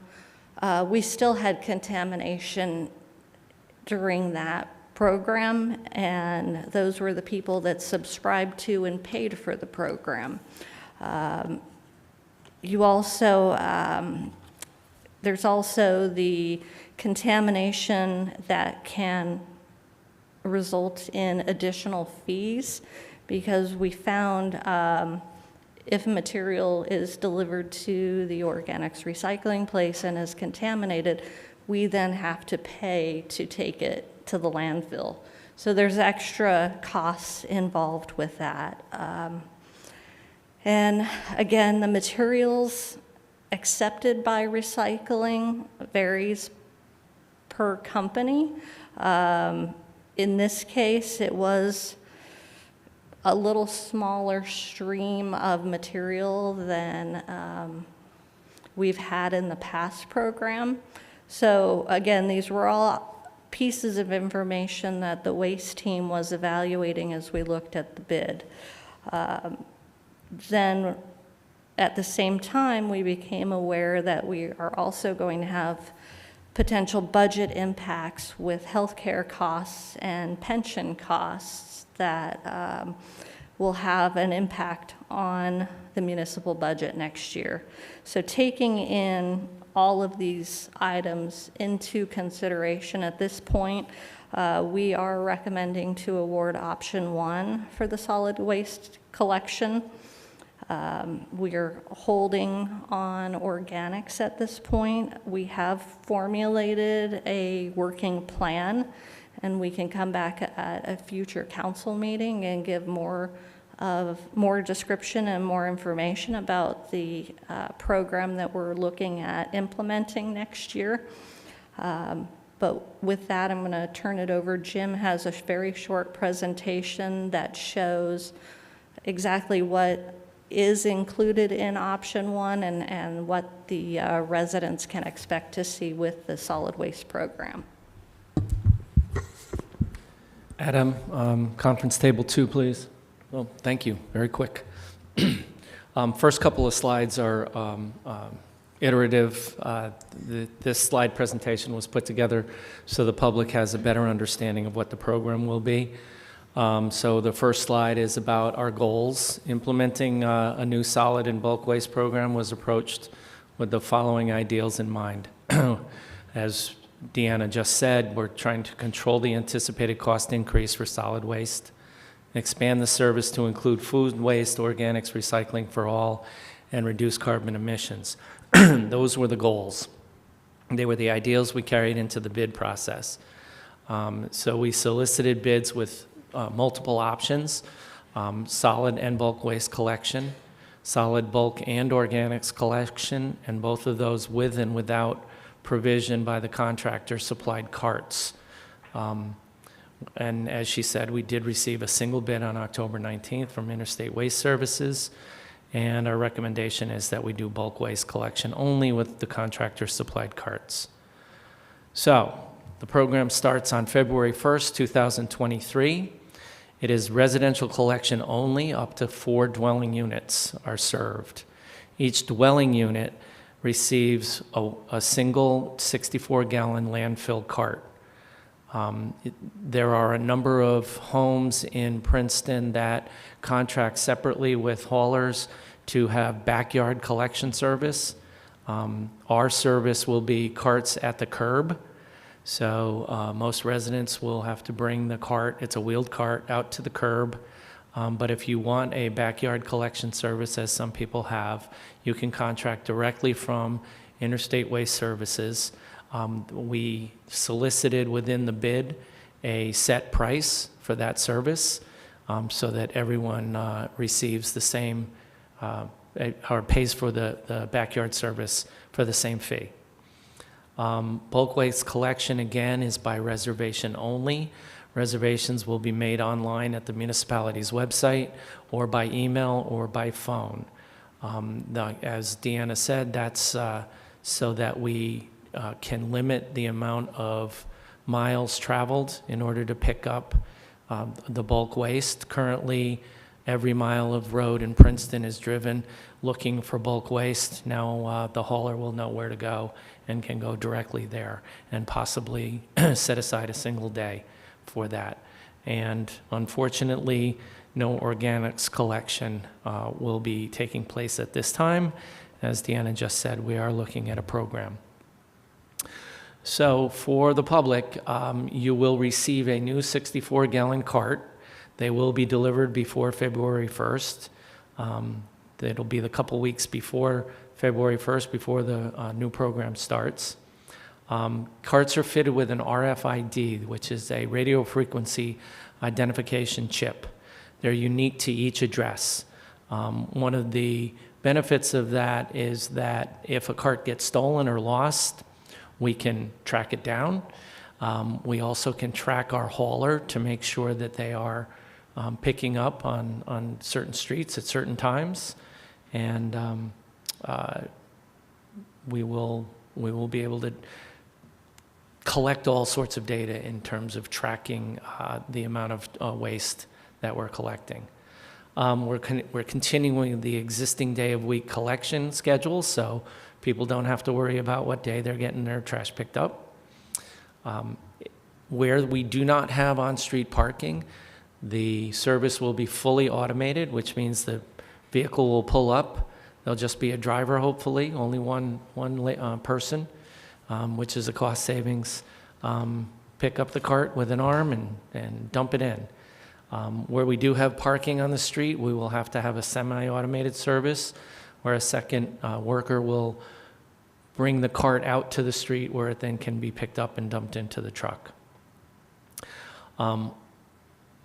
we still had contamination during that program, and those were the people that subscribed to and paid for the program. There's also the contamination that can result in additional fees, because we found if material is delivered to the organics recycling place and is contaminated, we then have to pay to take it to the landfill. So there's extra costs involved with that. And again, the materials accepted by recycling varies per company. In this case, it was a little smaller stream of material than we've had in the past program. So again, these were all pieces of information that the waste team was evaluating as we looked at the bid. Then at the same time, we became aware that we are also going to have potential budget impacts with healthcare costs and pension costs that will have an impact on the municipal budget next year. So taking in all of these items into consideration at this point, we are recommending to award option 1 for the solid waste collection. We're holding on organics at this point. We have formulated a working plan, and we can come back at a future council meeting and give more description and more information about the program that we're looking at implementing next year. But with that, I'm going to turn it over. Jim has a very short presentation that shows exactly what is included in option 1 and what the residents can expect to see with the solid waste program. Adam, conference table 2, please. Well, thank you. Very quick. First couple of slides are iterative. This slide presentation was put together so the public has a better understanding of what the program will be. So the first slide is about our goals. Implementing a new solid and bulk waste program was approached with the following ideals in mind. As Deanna just said, we're trying to control the anticipated cost increase for solid waste, expand the service to include food waste, organics, recycling for all, and reduce carbon emissions. Those were the goals. They were the ideals we carried into the bid process. So we solicited bids with multiple options, solid and bulk waste collection, solid bulk and organics collection, and both of those with and without provision by the contractor supplied carts. And as she said, we did receive a single bid on October 19th from Interstate Waste Services, and our recommendation is that we do bulk waste collection only with the contractor supplied carts. So the program starts on February 1st, 2023. It is residential collection only. Up to 4 dwelling units are served. Each dwelling unit receives a single 64-gallon landfill cart. There are a number of homes in Princeton that contract separately with haulers to have backyard collection service. Our service will be carts at the curb. So most residents will have to bring the cart, it's a wheeled cart, out to the curb. But if you want a backyard collection service, as some people have, you can contract directly from Interstate Waste Services. We solicited within the bid a set price for that service so that everyone receives the same, or pays for the backyard service for the same fee. Bulk waste collection, again, is by reservation only. Reservations will be made online at the municipality's website or by email or by phone. As Deanna said, that's so that we can limit the amount of miles traveled in order to pick up the bulk waste. Currently, every mile of road in Princeton is driven looking for bulk waste. Now the hauler will know where to go and can go directly there and possibly set aside a single day for that. And unfortunately, no organics collection will be taking place at this time. As Deanna just said, we are looking at a program. So for the public, you will receive a new 64-gallon cart. They will be delivered before February 1st. It'll be the couple weeks before February 1st, before the new program starts. Carts are fitted with an RFID, which is a radio frequency identification chip. They're unique to each address. One of the benefits of that is that if a cart gets stolen or lost, we can track it down. We also can track our hauler to make sure that they are picking up on certain streets at certain times. And we will be able to collect all sorts of data in terms of tracking the amount of waste that we're collecting. We're continuing the existing day of week collection schedule, so people don't have to worry about what day they're getting their trash picked up. Where we do not have on-street parking, the service will be fully automated, which means the vehicle will pull up. There'll just be a driver, hopefully, only one person, which is a cost savings. Pick up the cart with an arm and dump it in. Where we do have parking on the street, we will have to have a semi-automated service where a second worker will bring the cart out to the street where it then can be picked up and dumped into the truck.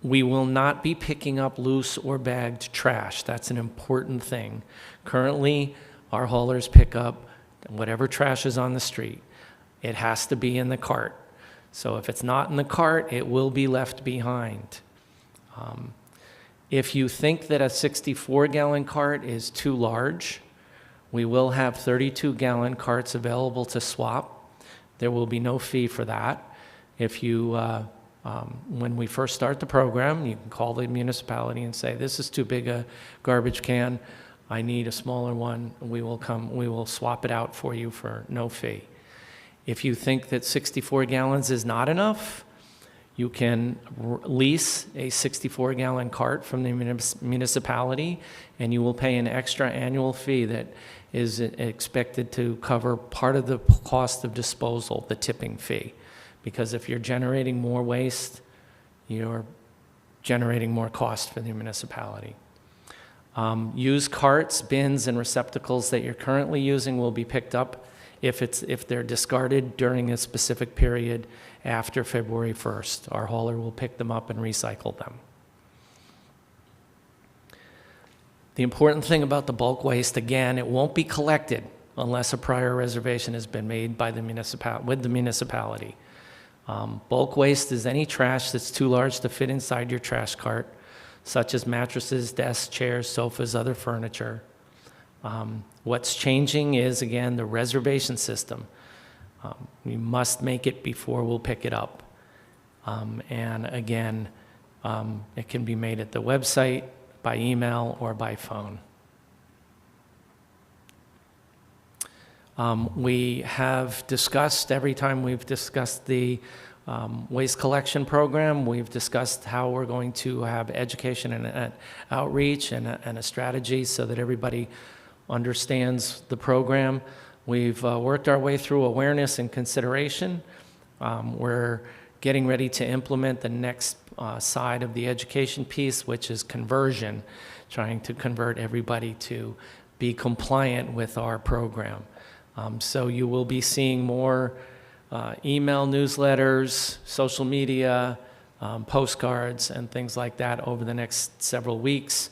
We will not be picking up loose or bagged trash. That's an important thing. Currently, our haulers pick up whatever trash is on the street. It has to be in the cart. So if it's not in the cart, it will be left behind. If you think that a 64-gallon cart is too large, we will have 32-gallon carts available to swap. There will be no fee for that. If you When we first start the program, you can call the municipality and say, this is too big a garbage can, I need a smaller one, we will swap it out for you for no fee. If you think that 64 gallons is not enough, you can lease a 64-gallon cart from the municipality, and you will pay an extra annual fee that is expected to cover part of the cost of disposal, the tipping fee. Because if you're generating more waste, you're generating more cost for the municipality. Used carts, bins, and receptacles that you're currently using will be picked up if they're discarded during a specific period after February 1st. Our hauler will pick them up and recycle them. The important thing about the bulk waste, again, it won't be collected unless a prior reservation has been made by the with the municipality. Bulk waste is any trash that's too large to fit inside your trash cart, such as mattresses, desks, chairs, sofas, other furniture. What's changing is, again, the reservation system. We must make it before we'll pick it up. And again, it can be made at the website, by email, or by phone. We have discussed, every time we've discussed the waste collection program, we've discussed how we're going to have education and outreach and a strategy so that everybody understands the program. We've worked our way through awareness and consideration. We're getting ready to implement the next side of the education piece, which is conversion, trying to convert everybody to be compliant with our program. So you will be seeing more email newsletters, social media, postcards, and things like that over the next several weeks.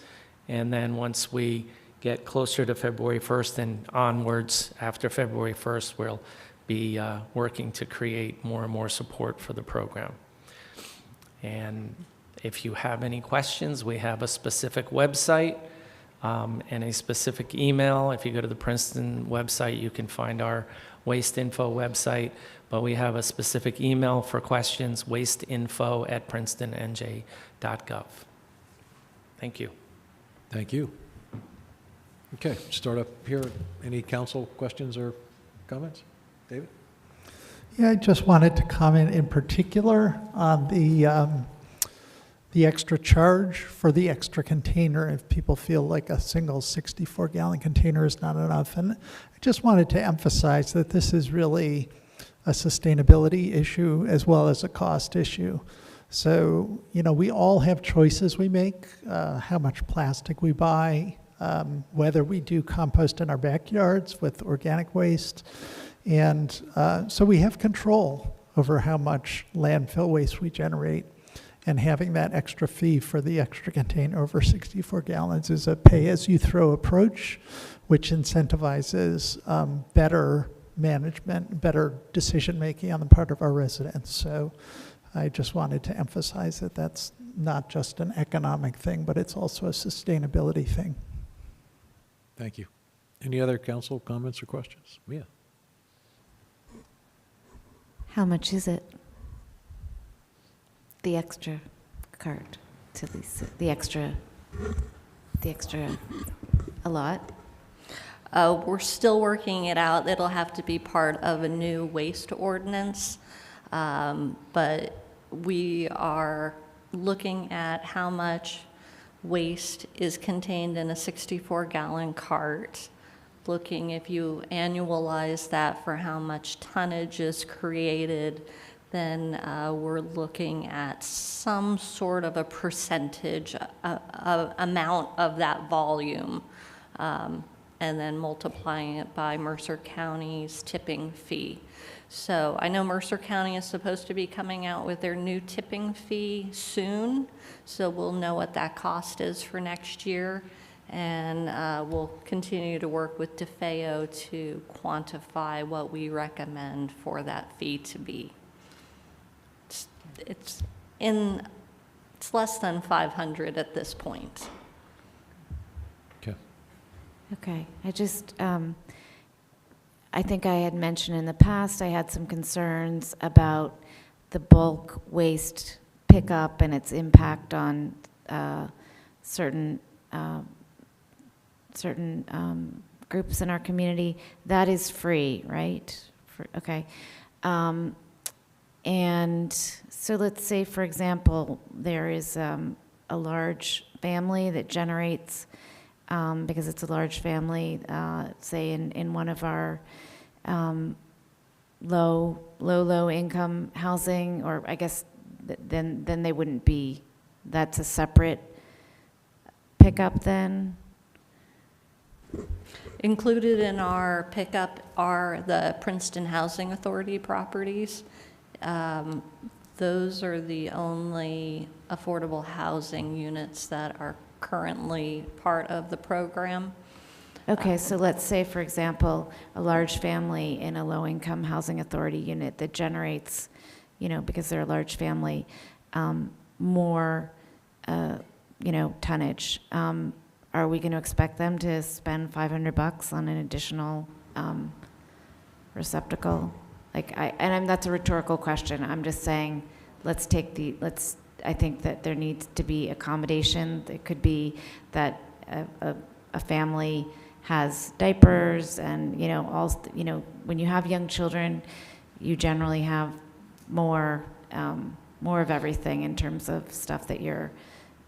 And then once we get closer to February 1st and onwards, after February 1st, we'll be working to create more and more support for the program. And if you have any questions, we have a specific website and a specific email. If you go to the Princeton website, you can find our Waste Info website, but we have a specific email for questions, wasteinfo@princetonnj.gov. Thank you. Thank you. Okay, start up here. Any council questions or comments? David? Yeah, I just wanted to comment in particular on the extra charge for the extra container if people feel like a single 64-gallon container is not enough. And I just wanted to emphasize that this is really a sustainability issue as well as a cost issue. So, you know, we all have choices we make, how much plastic we buy, whether we do compost in our backyards with organic waste. And so we have control over how much landfill waste we generate. And having that extra fee for the extra container over 64 gallons is a pay-as-you-throw approach, which incentivizes better management, better decision-making on the part of our residents. So I just wanted to emphasize that that's not just an economic thing, but it's also a sustainability thing. Thank you. Any other council comments or questions? Mia? How much is it? The extra cart to lease it, the extra, a lot? We're still working it out. It'll have to be part of a new waste ordinance. But we are looking at how much waste is contained in a 64-gallon cart, looking if you annualize that for how much tonnage is created, then we're looking at some sort of a percentage amount of that volume, and then multiplying it by Mercer County's tipping fee. So I know Mercer County is supposed to be coming out with their new tipping fee soon, so we'll know what that cost is for next year, and we'll continue to work with DeFeo to quantify what we recommend for that fee to be. It's less than 500 at this point. Okay. Okay, I think I had mentioned in the past, I had some concerns about the bulk waste pickup and its impact on certain groups in our community, that is free, right? Okay. And so let's say, for example, there is a large family that generates, because it's a large family, say in one of our low income housing, or I guess then they wouldn't be, that's a separate pickup then? Included in our pickup are the Princeton Housing Authority properties. Those are the only affordable housing units that are currently part of the program. Okay, so let's say, for example, a large family in a low-income housing authority unit that generates, because they're a large family, more, tonnage. Are we going to expect them to spend $500 on an additional receptacle? That's a rhetorical question. I'm just saying, I think that there needs to be accommodation. It could be that a family has diapers and, when you have young children, you generally have more of everything in terms of stuff that you're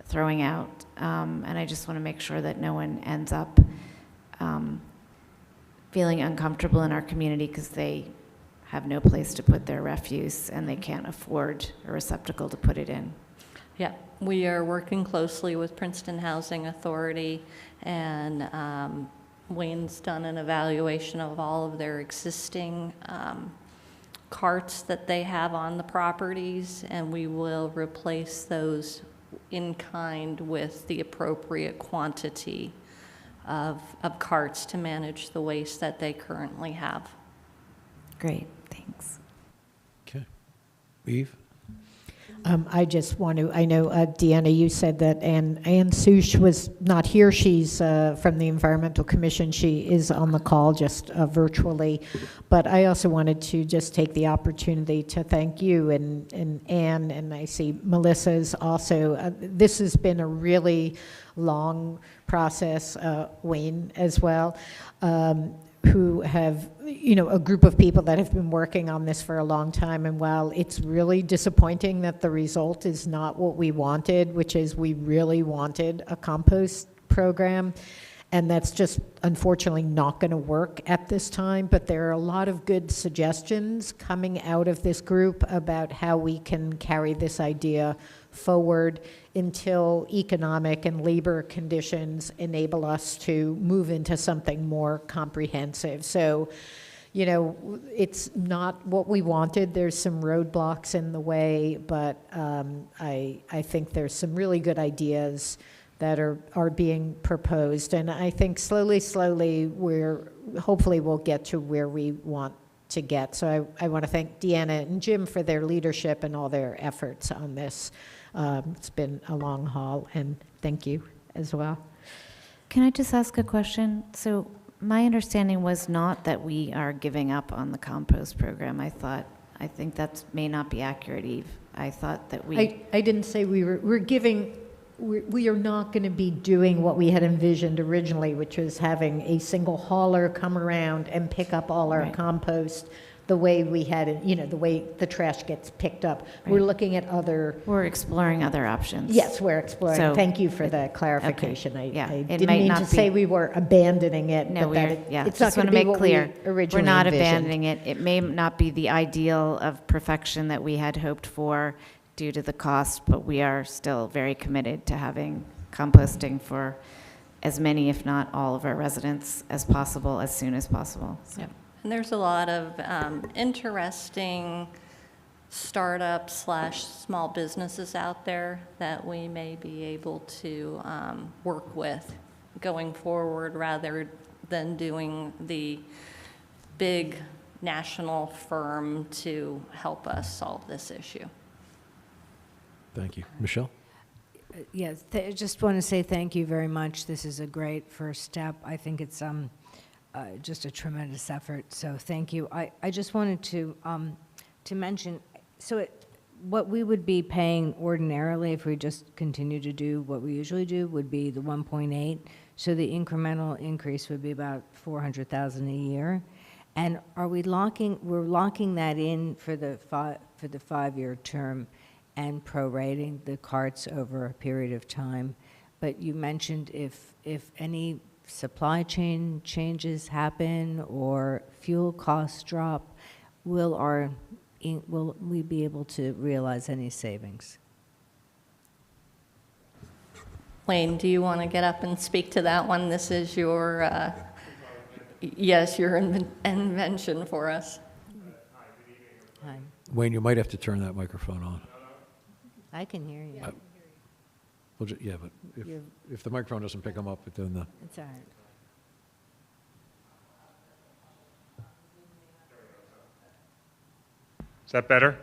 throwing out. And I just want to make sure that no one ends up feeling uncomfortable in our community because they have no place to put their refuse and they can't afford a receptacle to put it in. Yeah, we are working closely with Princeton Housing Authority, and Wayne's done an evaluation of all of their existing carts that they have on the properties, and we will replace those in kind with the appropriate quantity of carts to manage the waste that they currently have. Great, thanks. Okay. Eve? I just want to, I know, Deanna, you said that Ann Sush was not here. She's from the Environmental Commission. She is on the call just virtually. But I also wanted to just take the opportunity to thank you and Ann, and I see Melissa's also. This has been a really long process, Wayne as well. Who have, a group of people that have been working on this for a long time. And while it's really disappointing that the result is not what we wanted, which is we really wanted a compost program, and that's just unfortunately not going to work at this time, but there are a lot of good suggestions coming out of this group about how we can carry this idea forward until economic and labor conditions enable us to move into something more comprehensive. So, it's not what we wanted. There's some roadblocks in the way, but I think there's some really good ideas that are being proposed. And I think slowly, hopefully we'll get to where we want to get. So I want to thank Deanna and Jim for their leadership and all their efforts on this. It's been a long haul, and thank you as well. Can I just ask a question? So my understanding was not that we are giving up on the compost program. I think that may not be accurate, Eve. I thought that I didn't say we're giving. We are not going to be doing what we had envisioned originally, which was having a single hauler come around and pick up all our compost the way we had it, the way the trash gets picked up. Right. We're looking at We're exploring other options. Yes, we're exploring. So, thank you for the clarification. Okay. I didn't mean to say we were abandoning it. No, it's just not want to make clear. We're not envisioned. abandoning it. It may not be the ideal of perfection that we had hoped for due to the cost, but we are still very committed to having composting for as many, if not all, of our residents as possible, as soon as possible. So. Yep. And there's a lot of interesting startups / small businesses out there that we may be able to work with going forward rather than doing the big national firm to help us solve this issue. Thank you. Michelle? Yes, just want to say thank you very much. This is a great first step. I think it's just a tremendous effort, so thank you. I just wanted to mention, so what we would be paying ordinarily if we just continue to do what we usually do would be the 1.8. So the incremental increase would be about 400,000 a year. And we're locking that in for the 5-year term and prorating the carts over a period of time. But you mentioned if any supply chain changes happen or fuel costs drop, will we be able to realize any savings? Wayne, do you want to get up and speak to that one? This is your, yes, your invention for us. Hi. Wayne, you might have to turn that microphone on. I can hear you. Yeah, but if the microphone doesn't pick them up, then the... It's all right. Is that better?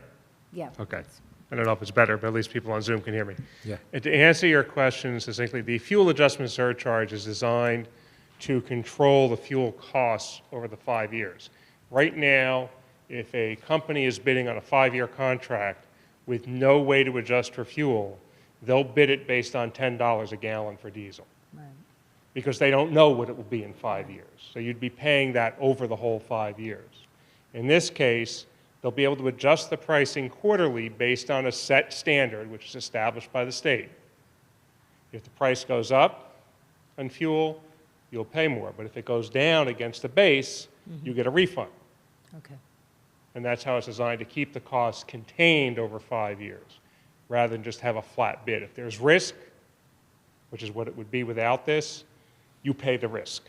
Yeah. Okay. I don't know if it's better, but at least people on Zoom can hear me. Yeah. And to answer your question succinctly, the fuel adjustment surcharge is designed to control the fuel costs over the 5 years. Right now, if a company is bidding on a 5-year contract with no way to adjust for fuel, they'll bid it based on $10 a gallon for diesel. Right. Because they don't know what it will be in 5 years. So you'd be paying that over the whole 5 years. In this case, they'll be able to adjust the pricing quarterly based on a set standard, which is established by the state. If the price goes up on fuel, you'll pay more. But if it goes down against the base, you get a refund. Okay. And that's how it's designed to keep the costs contained over 5 years, rather than just have a flat bid. If there's risk, which is what it would be without this, you pay the risk.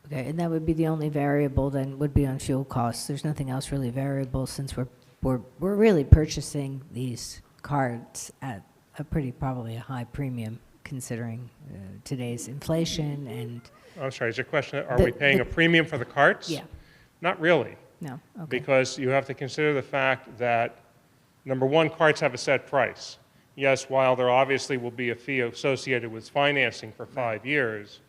Okay, and that would be the only variable then would be on fuel costs. There's nothing else really variable since we're really purchasing these cards at probably a high premium considering today's inflation and. I'm sorry, is your question, are we paying a premium for the carts? Yeah. Not really. No, okay. Because you have to consider the fact that, number one, carts have a set price. Yes, while there obviously will be a fee associated with financing for 5 years,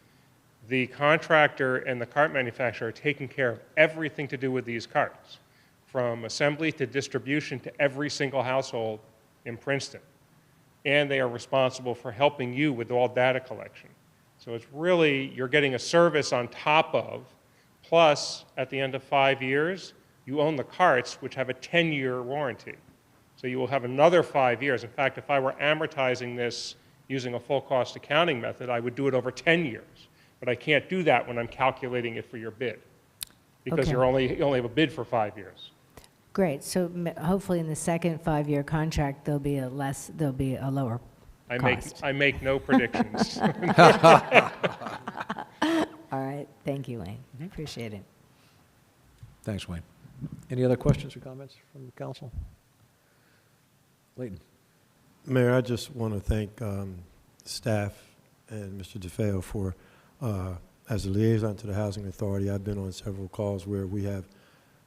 the contractor and the cart manufacturer are taking care of everything to do with these carts, from assembly to distribution to every single household in Princeton. And they are responsible for helping you with all data collection. So it's really, you're getting a service on top of, plus at the end of 5 years, you own the carts, which have a 10-year warranty. So you will have another 5 years. In fact, if I were amortizing this using a full cost accounting method, I would do it over 10 years. But I can't do that when I'm calculating it for your bid, because Okay. you only have a bid for 5 years. Great, so hopefully in the second 5-year contract, there'll be a lower cost. I make no predictions. All right, thank you, Wayne. Appreciate it. Thanks, Wayne. Any other questions or comments from the council? Leighton. Mayor, I just want to thank staff and Mr. DeFeo for, as a liaison to the Housing Authority, I've been on several calls where we have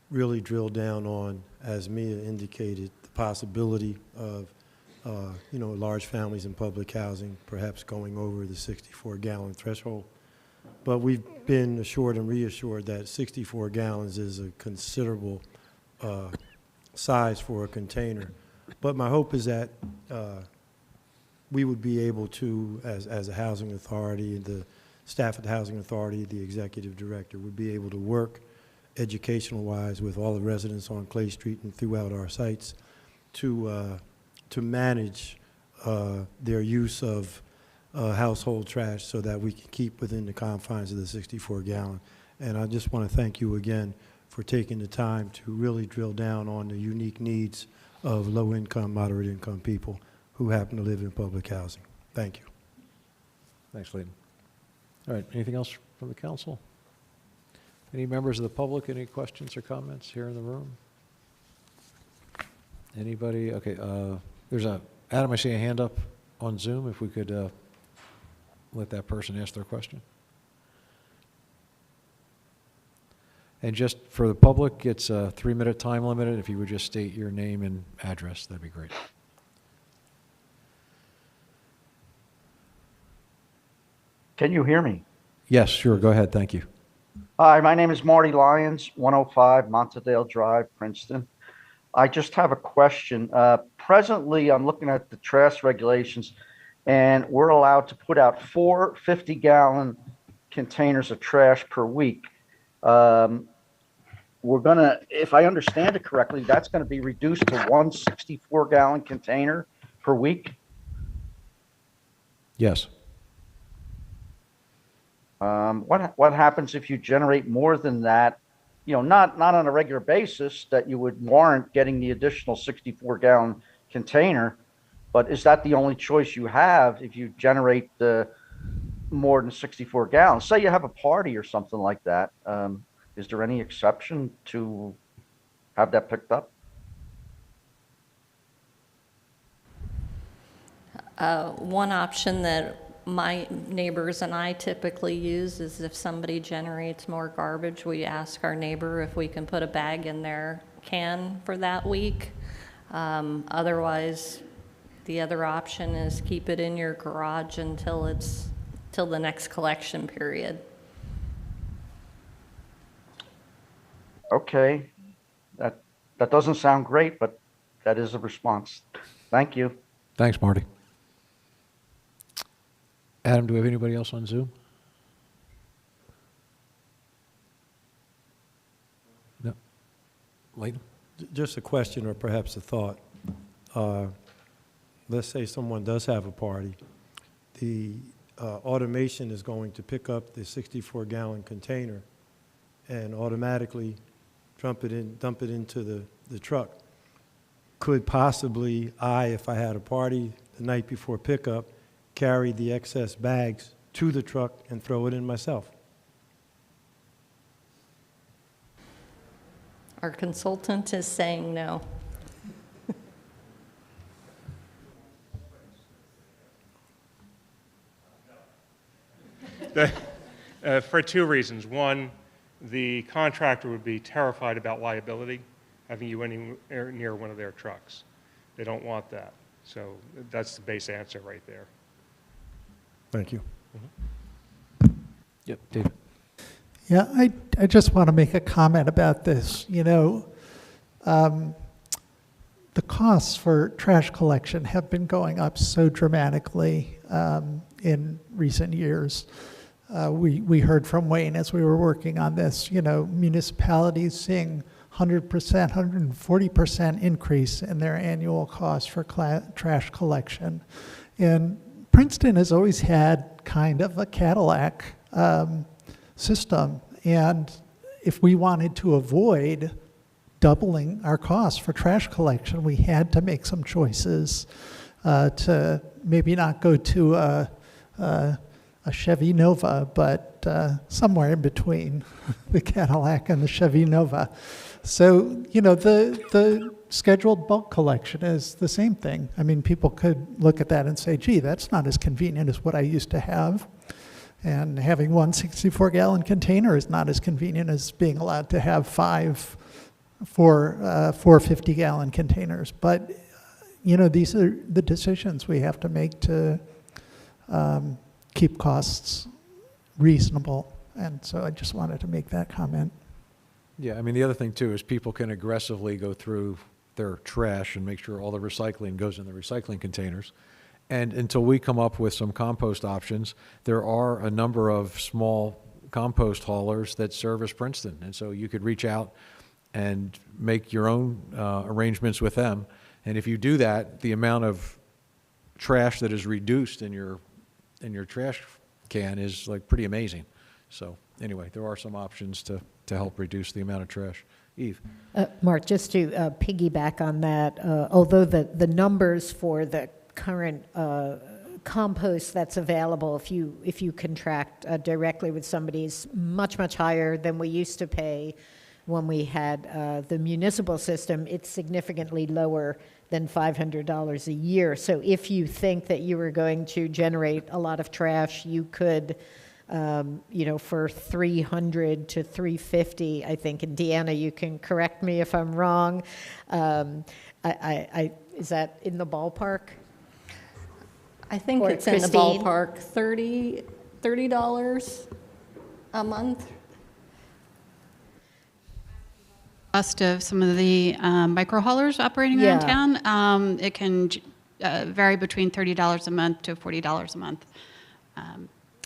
really drilled down on, as Mia indicated, the possibility of large families in public housing perhaps going over the 64-gallon threshold. But we've been assured and reassured that 64 gallons is a considerable size for a container. But my hope is that we would be able to, as a housing authority, the staff at the Housing Authority, the executive director, would be able to work educational-wise with all the residents on Clay Street and throughout our sites to manage their use of household trash so that we can keep within the confines of the 64-gallon. And I just want to thank you again for taking the time to really drill down on the unique needs of low-income, moderate-income people who happen to live in public housing. Thank you. Thanks, Leighton. All right, anything else from the council? Any members of the public, any questions or comments here in the room? Anybody? Okay, there's Adam, I see a hand up on Zoom, if we could let that person ask their question. And just for the public, it's a 3-minute time limit. If you would just state your name and address, that'd be great. Can you hear me? Yes, sure, go ahead, thank you. Hi, my name is Marty Lyons, 105 Montedale Drive, Princeton. I just have a question. Presently, I'm looking at the trash regulations, and we're allowed to put out 4 50-gallon containers of trash per week. We're gonna, if I understand it correctly, that's gonna be reduced to 1 64-gallon container per week. Yes. What happens if you generate more than that? You know, not on a regular basis that you would warrant getting the additional 64-gallon container, but is that the only choice you have if you generate more than 64 gallons? Say you have a party or something like that. Is there any exception to have that picked up? One option that my neighbors and I typically use is if somebody generates more garbage, we ask our neighbor if we can put a bag in their can for that week. Otherwise, the other option is keep it in your garage until the next collection period. Okay, that doesn't sound great, but that is a response. Thank you. Thanks, Marty. Adam, do we have anybody else on Zoom? No. Leighton? Just a question or perhaps a thought. Let's say someone does have a party. The automation is going to pick up the 64-gallon container and automatically dump it into the truck. Could possibly if I had a party the night before pickup, carry the excess bags to the truck and throw it in myself? Our consultant is saying no. For 2 reasons. One, the contractor would be terrified about liability, having you anywhere near one of their trucks. They don't want that. So that's the base answer right there. Thank you. Yep, David. Yeah, I just want to make a comment about this. You know, the costs for trash collection have been going up so dramatically in recent years. We heard from Wayne as we were working on this, you know, municipalities seeing 100%, 140% increase in their annual cost for trash collection. And Princeton has always had kind of a Cadillac system, and if we wanted to avoid doubling our costs for trash collection, we had to make some choices to maybe not go to a Chevy Nova, but somewhere in between the Cadillac and the Chevy Nova. So, you know, the scheduled bulk collection is the same thing. I mean, people could look at that and say, gee, that's not as convenient as what I used to have. And having 1 64-gallon container is not as convenient as being allowed to have 4 50-gallon containers. But, you know, these are the decisions we have to make to keep costs reasonable. And so I just wanted to make that comment. Yeah, I mean, the other thing, too, is people can aggressively go through their trash and make sure all the recycling goes in the recycling containers. And until we come up with some compost options, there are a number of small compost haulers that service Princeton. And so you could reach out and make your own arrangements with them. And if you do that, the amount of trash that is reduced in your trash can is like pretty amazing. So anyway, there are some options to help reduce the amount of trash. Eve. Mark, just to piggyback on that, although the numbers for the current compost that's available, if you contract directly with somebody, is much higher than we used to pay when we had the municipal system. It's significantly lower than $500 a year. So if you think that you were going to generate a lot of trash, you could, you know, for $300 to $350, I think. And Deanna, you can correct me if I'm wrong. Is that in the ballpark? I think Or it's in the Christine? ballpark, $30 a month. cost of some of the micro haulers operating around Yeah. town. It can vary between $30 a month to $40 a month.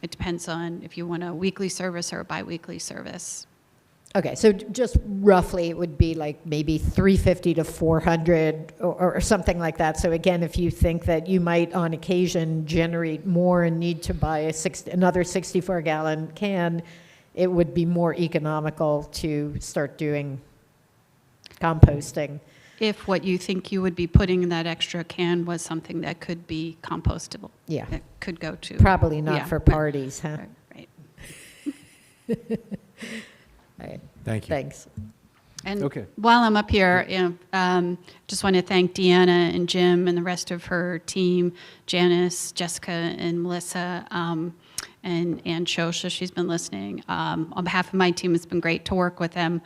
It depends on if you want a weekly service or a biweekly service. Okay, so just roughly, it would be like maybe 350 to 400 or something like that. So again, if you think that you might on occasion generate more and need to buy another 64-gallon can, it would be more economical to start doing composting. If what you think you would be putting in that extra can was something that could be compostable. Yeah. That could go to. Probably not Yeah, for right, parties, huh? Right. Right. Thank you. Thanks. And Okay. while I'm up here, just want to thank Deanna and Jim and the rest of her team, Janice, Jessica, and Melissa, and Shosha. She's been listening. On behalf of my team, it's been great to work with them.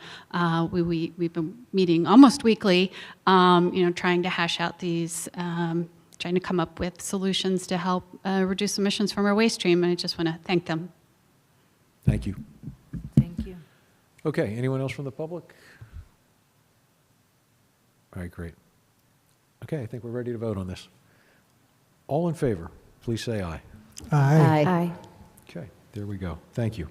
We've been meeting almost weekly, trying to hash out these, trying to come up with solutions to help reduce emissions from our waste stream. And I just want to thank them. Thank you. Thank you. Okay, anyone else from the public? All right, great. Okay, I think we're ready to vote on this. All in favor, please say aye. Aye. Okay, there we go. Thank you.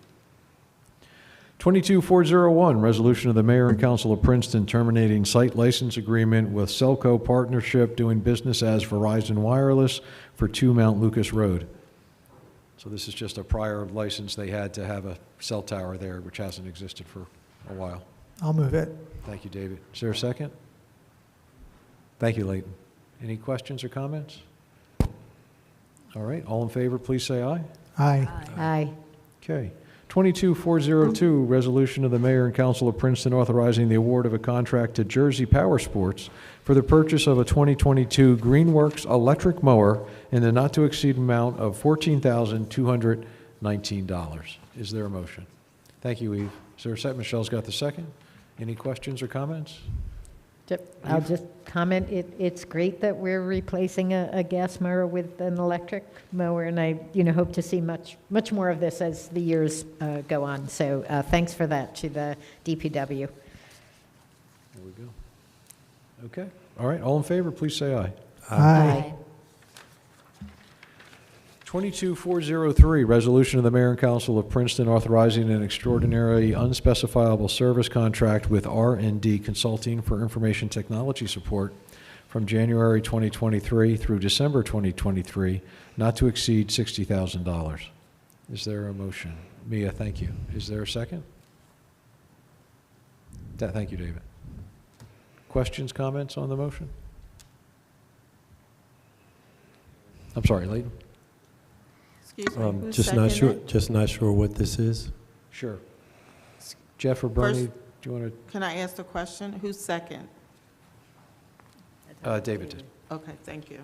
22401, resolution of the Mayor and Council of Princeton terminating site license agreement with Celco Partnership doing business as Verizon Wireless for 2 Mount Lucas Road. So this is just a prior license they had to have a cell tower there, which hasn't existed for a while. I'll move it. Thank you, David. Is there a second? Thank you, Leighton. Any questions or comments? All right, all in favor, please say aye. Aye. Aye. Okay. 22402, resolution of the Mayor and Council of Princeton authorizing the award of a contract to Jersey Power Sports for the purchase of a 2022 Greenworks electric mower in the not-to-exceed amount of $14,219. Is there a motion? Thank you, Eve. Is there a second? Michelle's got the second. Any questions or comments? I'll just comment, it's great that we're replacing a gas mower with an electric mower, and I hope to see much more of this as the years go on. So thanks for that to the DPW. There we go. Okay. All right. All in favor, please say aye. Aye. 22403, resolution of the Mayor and Council of Princeton authorizing an extraordinary unspecifiable service contract with R&D Consulting for information technology support from January 2023 through December 2023, not to exceed $60,000. Is there a motion? Mia, thank you. Is there a second? Thank you, David. Questions, comments on the motion? I'm sorry, Leighton? Excuse me, who Just not sure. seconded it? Just not sure what this is. Sure. Jeff or Bernie, First- do you want Can I ask the question? Who's second? to? David did. Okay, thank you.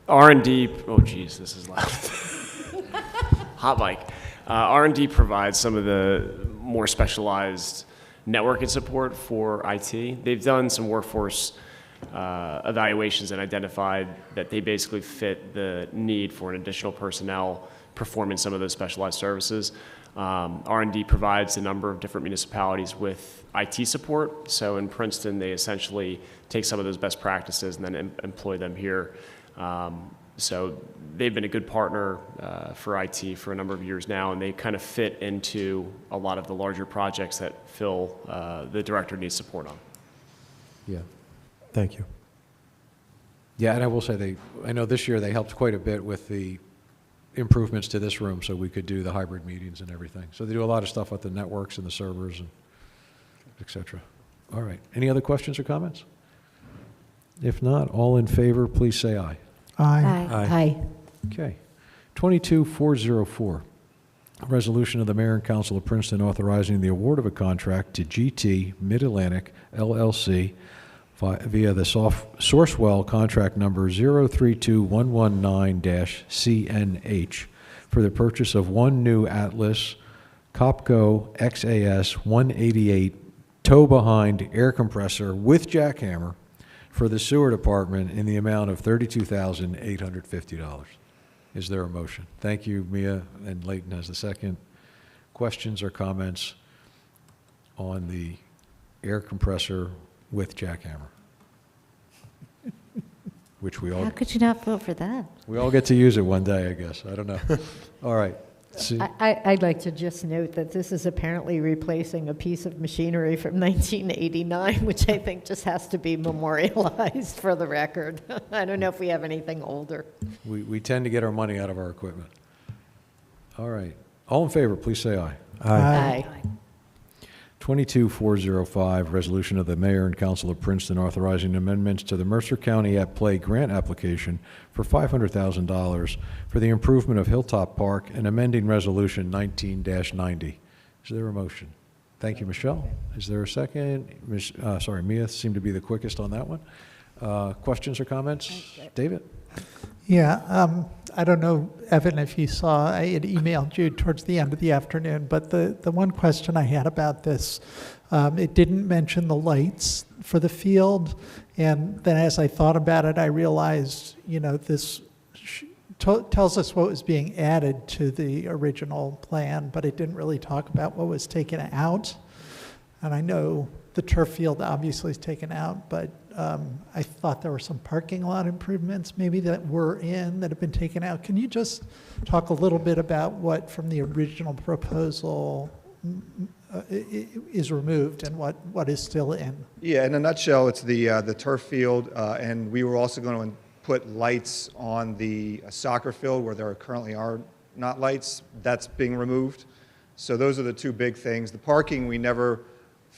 R&D, oh geez, this is loud. Hot mic. R&D provides some of the more specialized networking support for IT. They've done some workforce evaluations and identified that they basically fit the need for an additional personnel performing some of those specialized services. R&D provides a number of different municipalities with IT support. So in Princeton, they essentially take some of those best practices and then employ them here. So they've been a good partner for IT for a number of years now, and they kind of fit into a lot of the larger projects that Phil, the director, needs support on. Yeah. Thank you. Yeah, and I will say I know this year they helped quite a bit with the improvements to this room so we could do the hybrid meetings and everything. So they do a lot of stuff with the networks and the servers and et cetera. All right. Any other questions or comments? If not, all in favor, please say aye. Aye. Aye. Okay. 22404, a resolution of the Mayor and Council of Princeton authorizing the award of a contract to GT Mid-Atlantic LLC via the Sourcewell contract number 032119-CNH for the purchase of one new Atlas Copco XAS 188 tow-behind air compressor with jackhammer for the sewer department in the amount of $32,850. Is there a motion? Thank you, Mia, and Leighton has the second. Questions or comments? on the air compressor with jackhammer, which we all, How could you not vote for that? we all get to use it one day, I guess. I don't know. All right. See, I'd like to just note that this is apparently replacing a piece of machinery from 1989, which I think just has to be memorialized for the record. I don't know if we have anything older. we tend to get our money out of our equipment. All right. All in favor, please say aye. Aye. 22405, resolution of the mayor and council of Princeton authorizing amendments to the Mercer County at Play grant application for $500,000 for the improvement of Hilltop Park and amending resolution 19-90. Is there a motion? Thank you, Michelle. Is there a second? Sorry, Mia seemed to be the quickest on that one. Questions or comments? David? Yeah, I don't know, Evan, if you saw, I had emailed you towards the end of the afternoon, but the one question I had about this, it didn't mention the lights for the field, and then as I thought about it, I realized, you know, this tells us what was being added to the original plan, but it didn't really talk about what was taken out. And I know the turf field obviously is taken out, but I thought there were some parking lot improvements maybe that were in that have been taken out. Can you just talk a little bit about what from the original proposal is removed and what is still in? Yeah, in a nutshell, it's the turf field, and we were also going to put lights on the soccer field where there currently are not lights. That's being removed. So those are the two big things. The parking, we never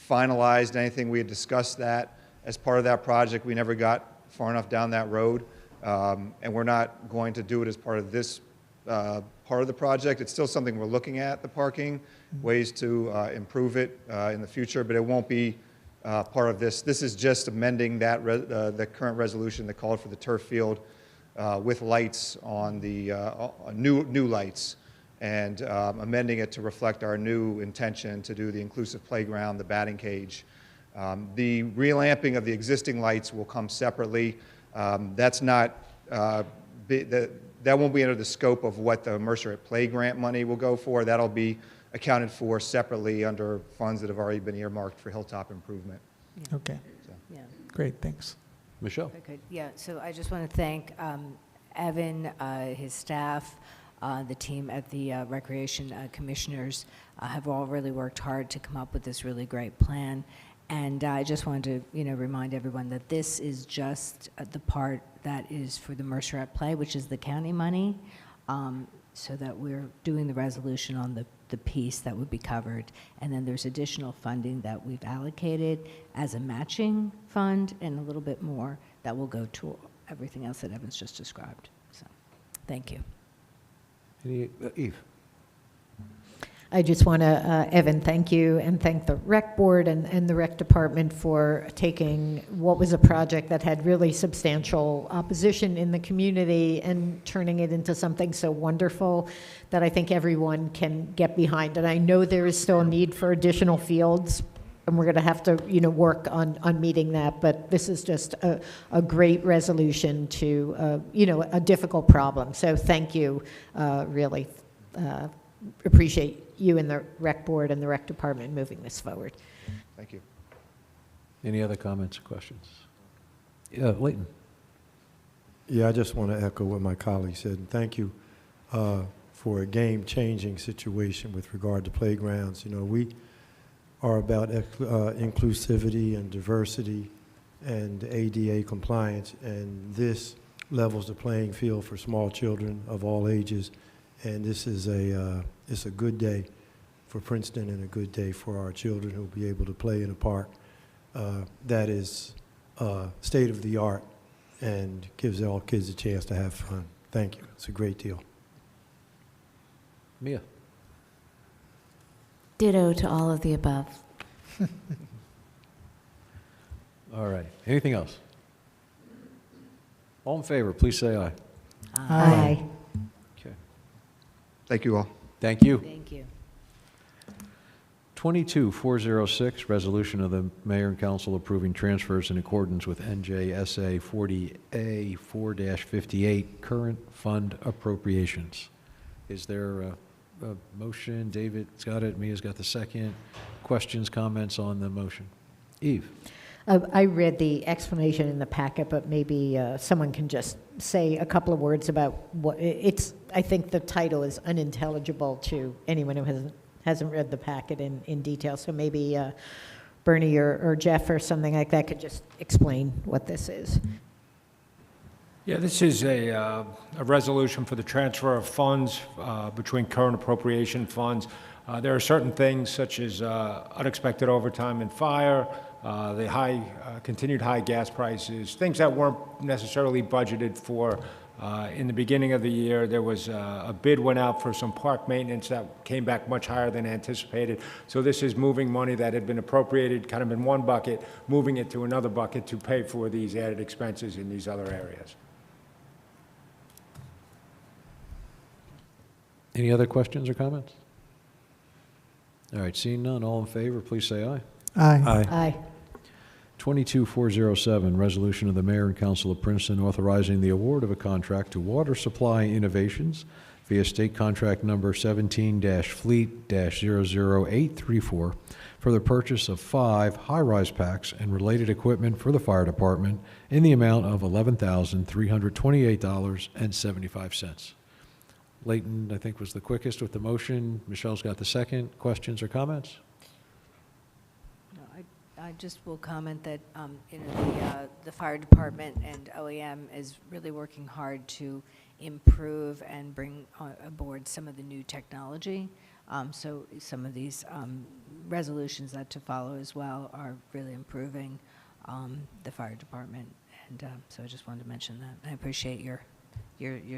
finalized anything. We had discussed that as part of that project. We never got far enough down that road, and we're not going to do it as part of this part of the project. It's still something we're looking at, the parking, ways to improve it in the future, but it won't be part of this. This is just amending that the current resolution that called for the turf field with lights on the new lights, and amending it to reflect our new intention to do the inclusive playground, the batting cage. The relamping of the existing lights will come separately. That's not, that won't be under the scope of what the Mercer at Play grant money will go for. That'll be accounted for separately under funds that have already been earmarked for Hilltop improvement. Okay. Yeah. Great, thanks. Michelle? Okay, yeah, so I just want to thank Evan, his staff, the team at the Recreation Commissioners have all really worked hard to come up with this really great plan. And I just wanted to, remind everyone that this is just the part that is for the Mercer at Play, which is the county money, so that we're doing the resolution on the piece that would be covered. And then there's additional funding that we've allocated as a matching fund and a little bit more that will go to everything else that Evan's just described. So, thank you. Eve? I just want to, Evan, thank you, and thank the rec board and the rec department for taking what was a project that had really substantial opposition in the community and turning it into something so wonderful that I think everyone can get behind. And I know there is still a need for additional fields, and we're going to have to, work on meeting that. But this is just a great resolution to, a difficult problem. So thank you, really. Appreciate you and the rec board and the rec department moving this forward. Thank you. Any other comments or questions? Yeah, Leighton. Yeah, I just want to echo what my colleague said, and thank you for a game-changing situation with regard to playgrounds. We are about inclusivity and diversity and ADA compliance, and this levels the playing field for small children of all ages. And this is it's a good day for Princeton and a good day for our children who will be able to play in a park that is state of the art and gives all kids a chance to have fun. Thank you. It's a great deal. Mia? Ditto to all of the above. All right. Anything else? All in favor, please say aye. Aye. Okay. Thank you all. Thank you. Thank you. 22406, resolution of the mayor and council approving transfers in accordance with NJSA 40A 4-58, current fund appropriations. Is there a motion. David's got it. Mia's got the second. Questions, comments on the motion? Eve? I read the explanation in the packet, but maybe someone can just say a couple of words about what it's. I think the title is unintelligible to anyone who hasn't read the packet in detail. So maybe Bernie or Jeff or something like that could just explain what this is. Yeah, this is a resolution for the transfer of funds between current appropriation funds. There are certain things such as unexpected overtime and fire, the continued high gas prices, things that weren't necessarily budgeted for. In the beginning of the year, there was a bid went out for some park maintenance that came back much higher than anticipated. So this is moving money that had been appropriated kind of in one bucket, moving it to another bucket to pay for these added expenses in these other areas. Any other questions or comments? All right, seeing none, all in favor, please say aye. Aye. Aye. 22407, resolution of the Mayor and Council of Princeton authorizing the award of a contract to Water Supply Innovations via state contract number 17-Fleet-00834 for the purchase of 5 high-rise packs and related equipment for the fire department in the amount of $11,328.75. Leighton, I think, was the quickest with the motion. Michelle's got the second. Questions or comments? No, I just will comment that the fire department and OEM is really working hard to improve and bring aboard some of the new technology. So some of these resolutions that to follow as well are really improving the fire department. And so I just wanted to mention that. I appreciate your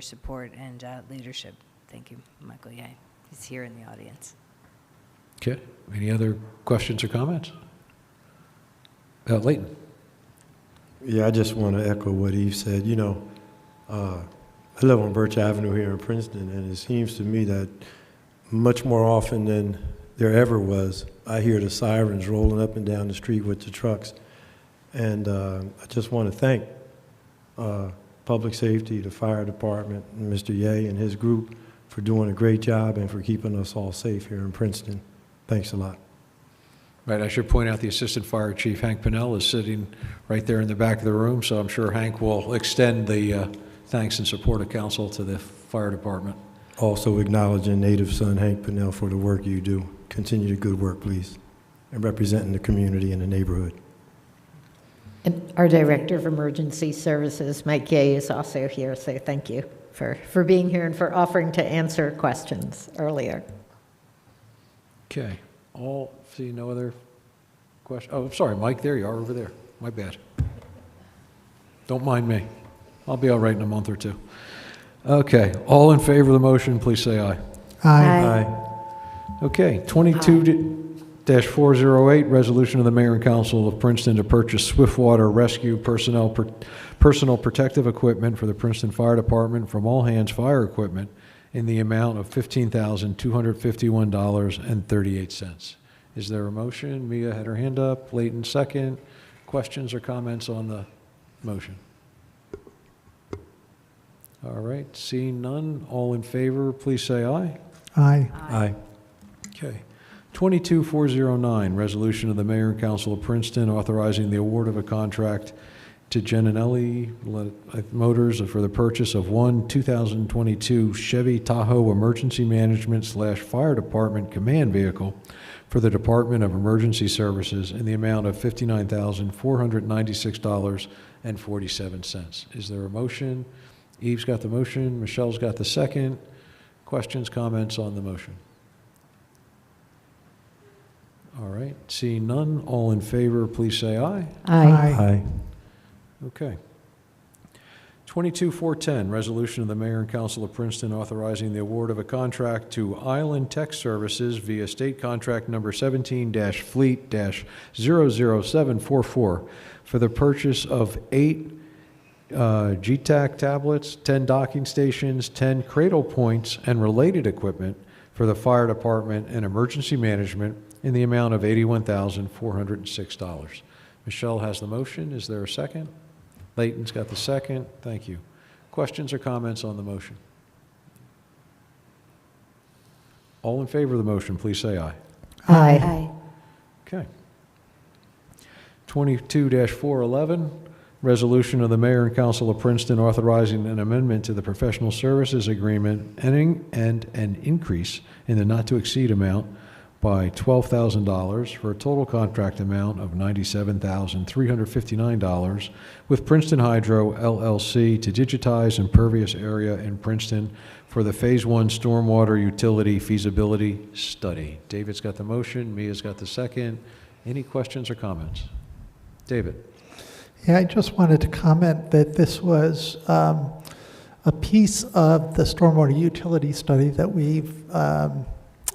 support and leadership. Thank you, Michael Ye. He's here in the audience. Okay. Any other questions or comments? Leighton. Yeah, I just want to echo what Eve said. You know, I live on Birch Avenue here in Princeton, and it seems to me that much more often than there ever was, I hear the sirens rolling up and down the street with the trucks. And I just want to thank Public Safety, the fire department, and Mr. Ye and his group for doing a great job and for keeping us all safe here in Princeton. Thanks a lot. Right, I should point out the Assistant Fire Chief, Hank Pinnell, is sitting right there in the back of the room, so I'm sure Hank will extend the thanks and support of council to the fire department. Also acknowledging native son Hank Pinnell for the work you do. Continue the good work, please, and representing the community and the neighborhood. And our Director of Emergency Services, Mike Ye, is also here, so thank you for being here and for offering to answer questions earlier. Okay, see no other questions? Oh, I'm sorry, Mike, there you are over there. My bad. Don't mind me. I'll be all right in a month or two. Okay, all in favor of the motion, please say aye. Aye. Okay, 22-408, resolution of the Mayor and Council of Princeton to purchase Swiftwater Rescue personal protective equipment for the Princeton Fire Department from All Hands Fire Equipment in the amount of $15,251.38. Is there a motion? Mia had her hand up. Leighton, second. Questions or comments on the motion? All right, seeing none, all in favor, please say aye. Aye. Aye. Okay. 22-409, resolution of the Mayor and Council of Princeton authorizing the award of a contract to Geninelli Motors for the purchase of one 2022 Chevy Tahoe Emergency Management / Fire Department Command Vehicle for the Department of Emergency Services in the amount of $59,496.47. Is there a motion? Eve's got the motion. Michelle's got the second. Questions, comments on the motion? All right, seeing none, all in favor, please say aye. Aye. Aye. Okay. 22-410, resolution of the Mayor and Council of Princeton authorizing the award of a contract to Island Tech Services via state contract number 17-Fleet-00744 for the purchase of 8 GTAC tablets, 10 docking stations, 10 cradle points, and related equipment for the fire department and emergency management in the amount of $81,406. Michelle has the motion. Is there a second? Leighton's got the second. Thank you. Questions or comments on the motion? All in favor of the motion, please say aye. Aye. Okay. 22-411, resolution of the Mayor and Council of Princeton authorizing an amendment to the professional services agreement and an increase in the not-to-exceed amount by $12,000 for a total contract amount of $97,359 with Princeton Hydro LLC to digitize impervious area in Princeton for the Phase 1 Stormwater Utility Feasibility Study. David's got the motion, Mia's got the second. Any questions or comments? David? Yeah, I just wanted to comment that this was a piece of the stormwater utility study that we've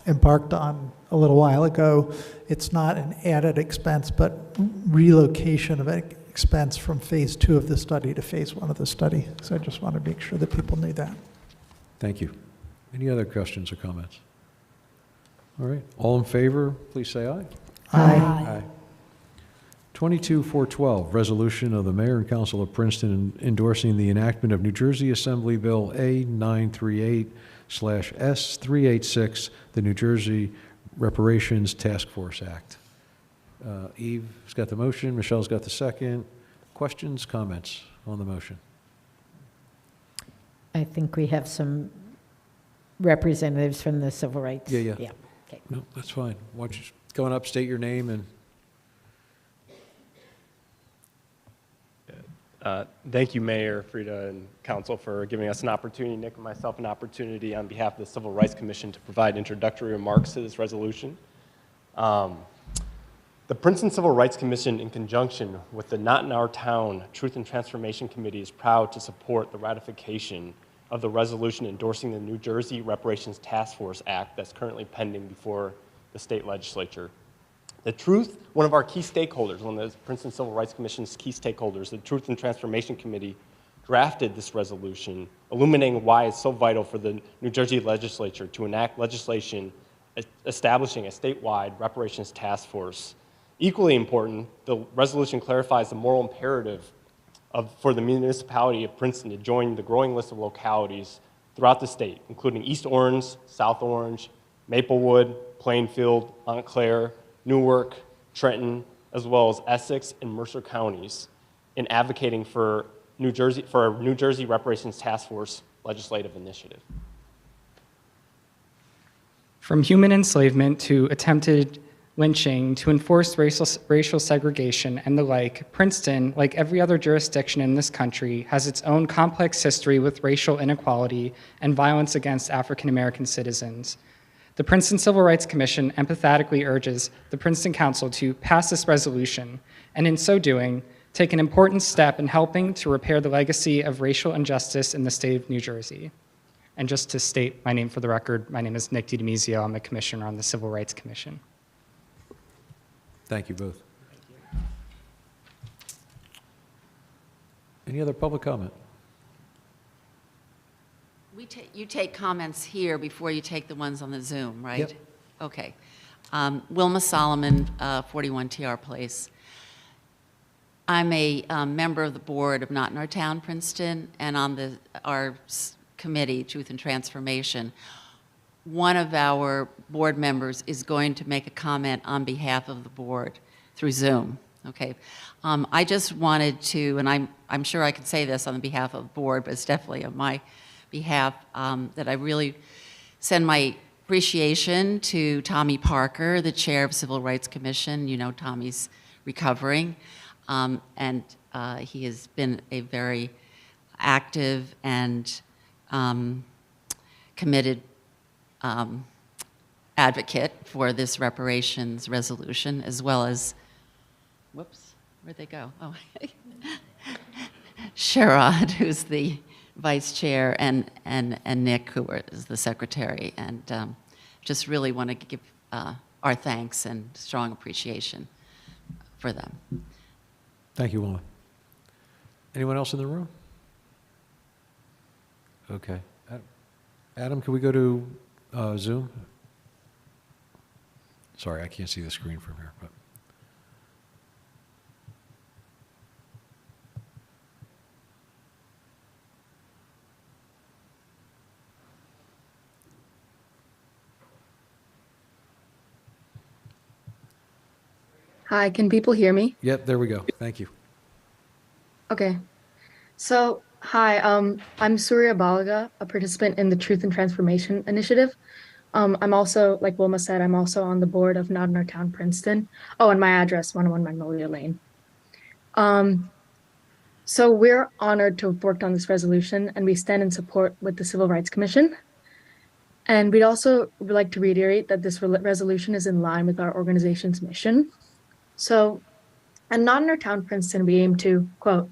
embarked on a little while ago. It's not an added expense, but relocation of expense from phase 2 of the study to phase 1 of the study. So I just want to make sure that people knew that. Thank you. Any other questions or comments? All right. All in favor, please say aye. Aye. 22-412, resolution of the Mayor and Council of Princeton endorsing the enactment of New Jersey Assembly Bill A938/S386, the New Jersey Reparations Task Force Act. Eve's got the motion, Michelle's got the second. Questions, comments on the motion? I think we have some representatives from the civil rights. Yeah. Okay. No, that's fine. Why don't you go on up, state your name and... Thank you, Mayor, Frida, and Council for giving us an opportunity, Nick and myself, an opportunity on behalf of the Civil Rights Commission to provide introductory remarks to this resolution. The Princeton Civil Rights Commission, in conjunction with the Not in Our Town Truth and Transformation Committee, is proud to support the ratification of the resolution endorsing the New Jersey Reparations Task Force Act that's currently pending before the state legislature. One of our key stakeholders, one of the Princeton Civil Rights Commission's key stakeholders, the Truth and Transformation Committee, drafted this resolution, illuminating why it's so vital for the New Jersey legislature to enact legislation establishing a statewide reparations task force. Equally important, the resolution clarifies the moral imperative for the municipality of Princeton to join the growing list of localities throughout the state, including East Orange, South Orange, Maplewood, Plainfield, Montclair, Newark, Trenton, as well as Essex and Mercer counties, in advocating for a New Jersey Reparations Task Force legislative initiative. From human enslavement to attempted lynching to enforced racial segregation and the like, Princeton, like every other jurisdiction in this country, has its own complex history with racial inequality and violence against African American citizens. The Princeton Civil Rights Commission empathetically urges the Princeton Council to pass this resolution, and in so doing, take an important step in helping to repair the legacy of racial injustice in the state of New Jersey. And just to state my name for the record, my name is Nick DiDemizio. I'm a commissioner on the Civil Rights Commission. Thank you both. Any other public comment? You take comments here before you take the ones on the Zoom, right? Yep. Okay. Wilma Solomon, 41 TR Place. I'm a member of the board of Not in Our Town, Princeton, and on our committee, Truth and Transformation. One of our board members is going to make a comment on behalf of the board through Zoom. Okay. I just wanted to, and I'm sure I can say this on behalf of the board, but it's definitely on my behalf, that I really send my appreciation to Tommy Parker, the chair of Civil Rights Commission. You know, Tommy's recovering, and he has been a very active and committed advocate for this reparations resolution, as well as, whoops, where'd they go? Oh, Sherrod, who's the vice chair, and Nick, who is the secretary, and just really want to give our thanks and strong appreciation for them. Thank you, Wilma. Anyone else in the room? Okay. Adam, can we go to Zoom? Sorry, I can't see the screen from here, but. Hi, can people hear me? Yep, there we go. Thank you. Okay. So, hi, I'm Surya Balaga, a participant in the Truth and Transformation Initiative. I'm also, like Wilma said, I'm also on the board of Not in Our Town, Princeton. Oh, and my address, 101 Magnolia Lane. So we're honored to have worked on this resolution, and we stand in support with the Civil Rights Commission. And we'd also like to reiterate that this resolution is in line with our organization's mission. So, at Not in Our Town, Princeton, we aim to, quote,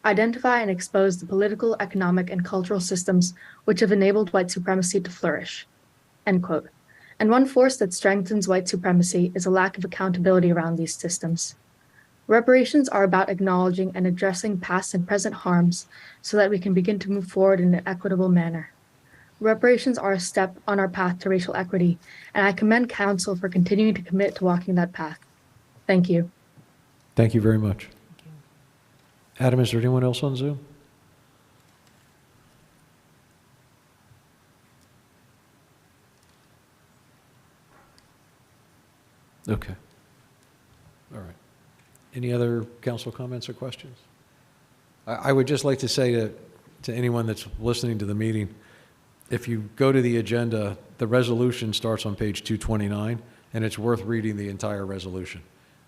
identify and expose the political, economic, and cultural systems which have enabled white supremacy to flourish, end quote. And one force that strengthens white supremacy is a lack of accountability around these systems. Reparations are about acknowledging and addressing past and present harms so that we can begin to move forward in an equitable manner. Reparations are a step on our path to racial equity, and I commend Council for continuing to commit to walking that path. Thank you. Thank you very much. Adam, is there anyone else on Zoom? Okay. All right. Any other council comments or questions? I would just like to say to anyone that's listening to the meeting, if you go to the agenda, the resolution starts on page 229, and it's worth reading the entire resolution.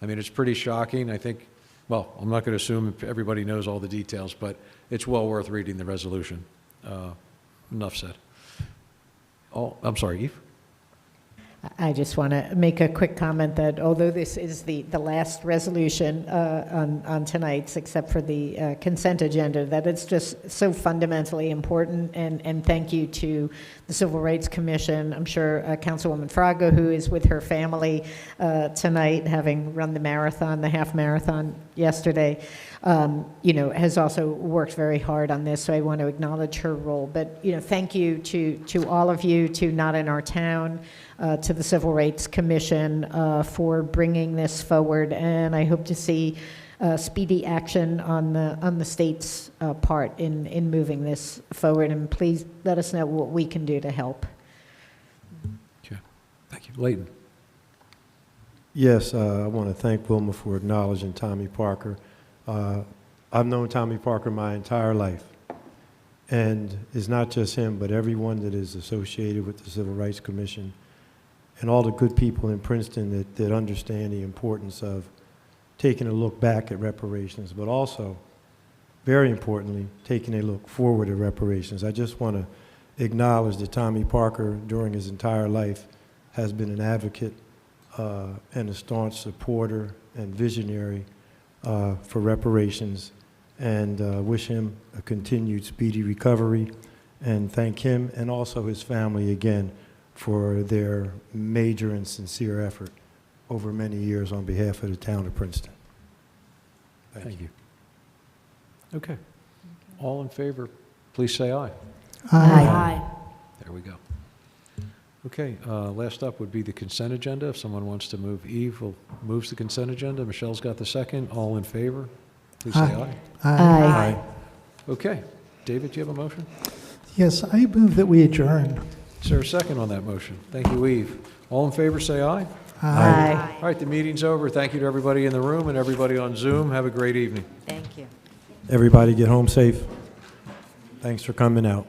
I mean, it's pretty shocking. I think, well, I'm not going to assume everybody knows all the details, but it's well worth reading the resolution. Enough said. Oh, I'm sorry, Eve? I just want to make a quick comment that although this is the last resolution on tonight's, except for the consent agenda, that it's just so fundamentally important, and thank you to the Civil Rights Commission. I'm sure Councilwoman Fraga, who is with her family tonight, having run the marathon, the half marathon yesterday, has also worked very hard on this, so I want to acknowledge her role. But, thank you to all of you, to Not in Our Town, to the Civil Rights Commission for bringing this forward, and I hope to see speedy action on the state's part in moving this forward, and please let us know what we can do to help. Okay. Thank you. Leighton. Yes, I want to thank Wilma for acknowledging Tommy Parker. I've known Tommy Parker my entire life, and it's not just him, but everyone that is associated with the Civil Rights Commission and all the good people in Princeton that understand the importance of taking a look back at reparations, but also, very importantly, taking a look forward at reparations. I just want to acknowledge that Tommy Parker, during his entire life, has been an advocate and a staunch supporter and visionary for reparations, and wish him a continued speedy recovery, and thank him and also his family again for their major and sincere effort over many years on behalf of the town of Princeton. Thank you. Okay. All in favor, please say aye. Aye. There we go. Okay, last up would be the consent agenda. If someone wants to move, Eve moves the consent agenda. Michelle's got the second. All in favor, please say aye. Aye. Aye. Okay. David, do you have a motion? Yes, I move that we adjourn. Is there a second on that motion? Thank you, Eve. All in favor, say aye. Aye. All right, the meeting's over. Thank you to everybody in the room and everybody on Zoom. Have a great evening. Thank you. Everybody get home safe. Thanks for coming out.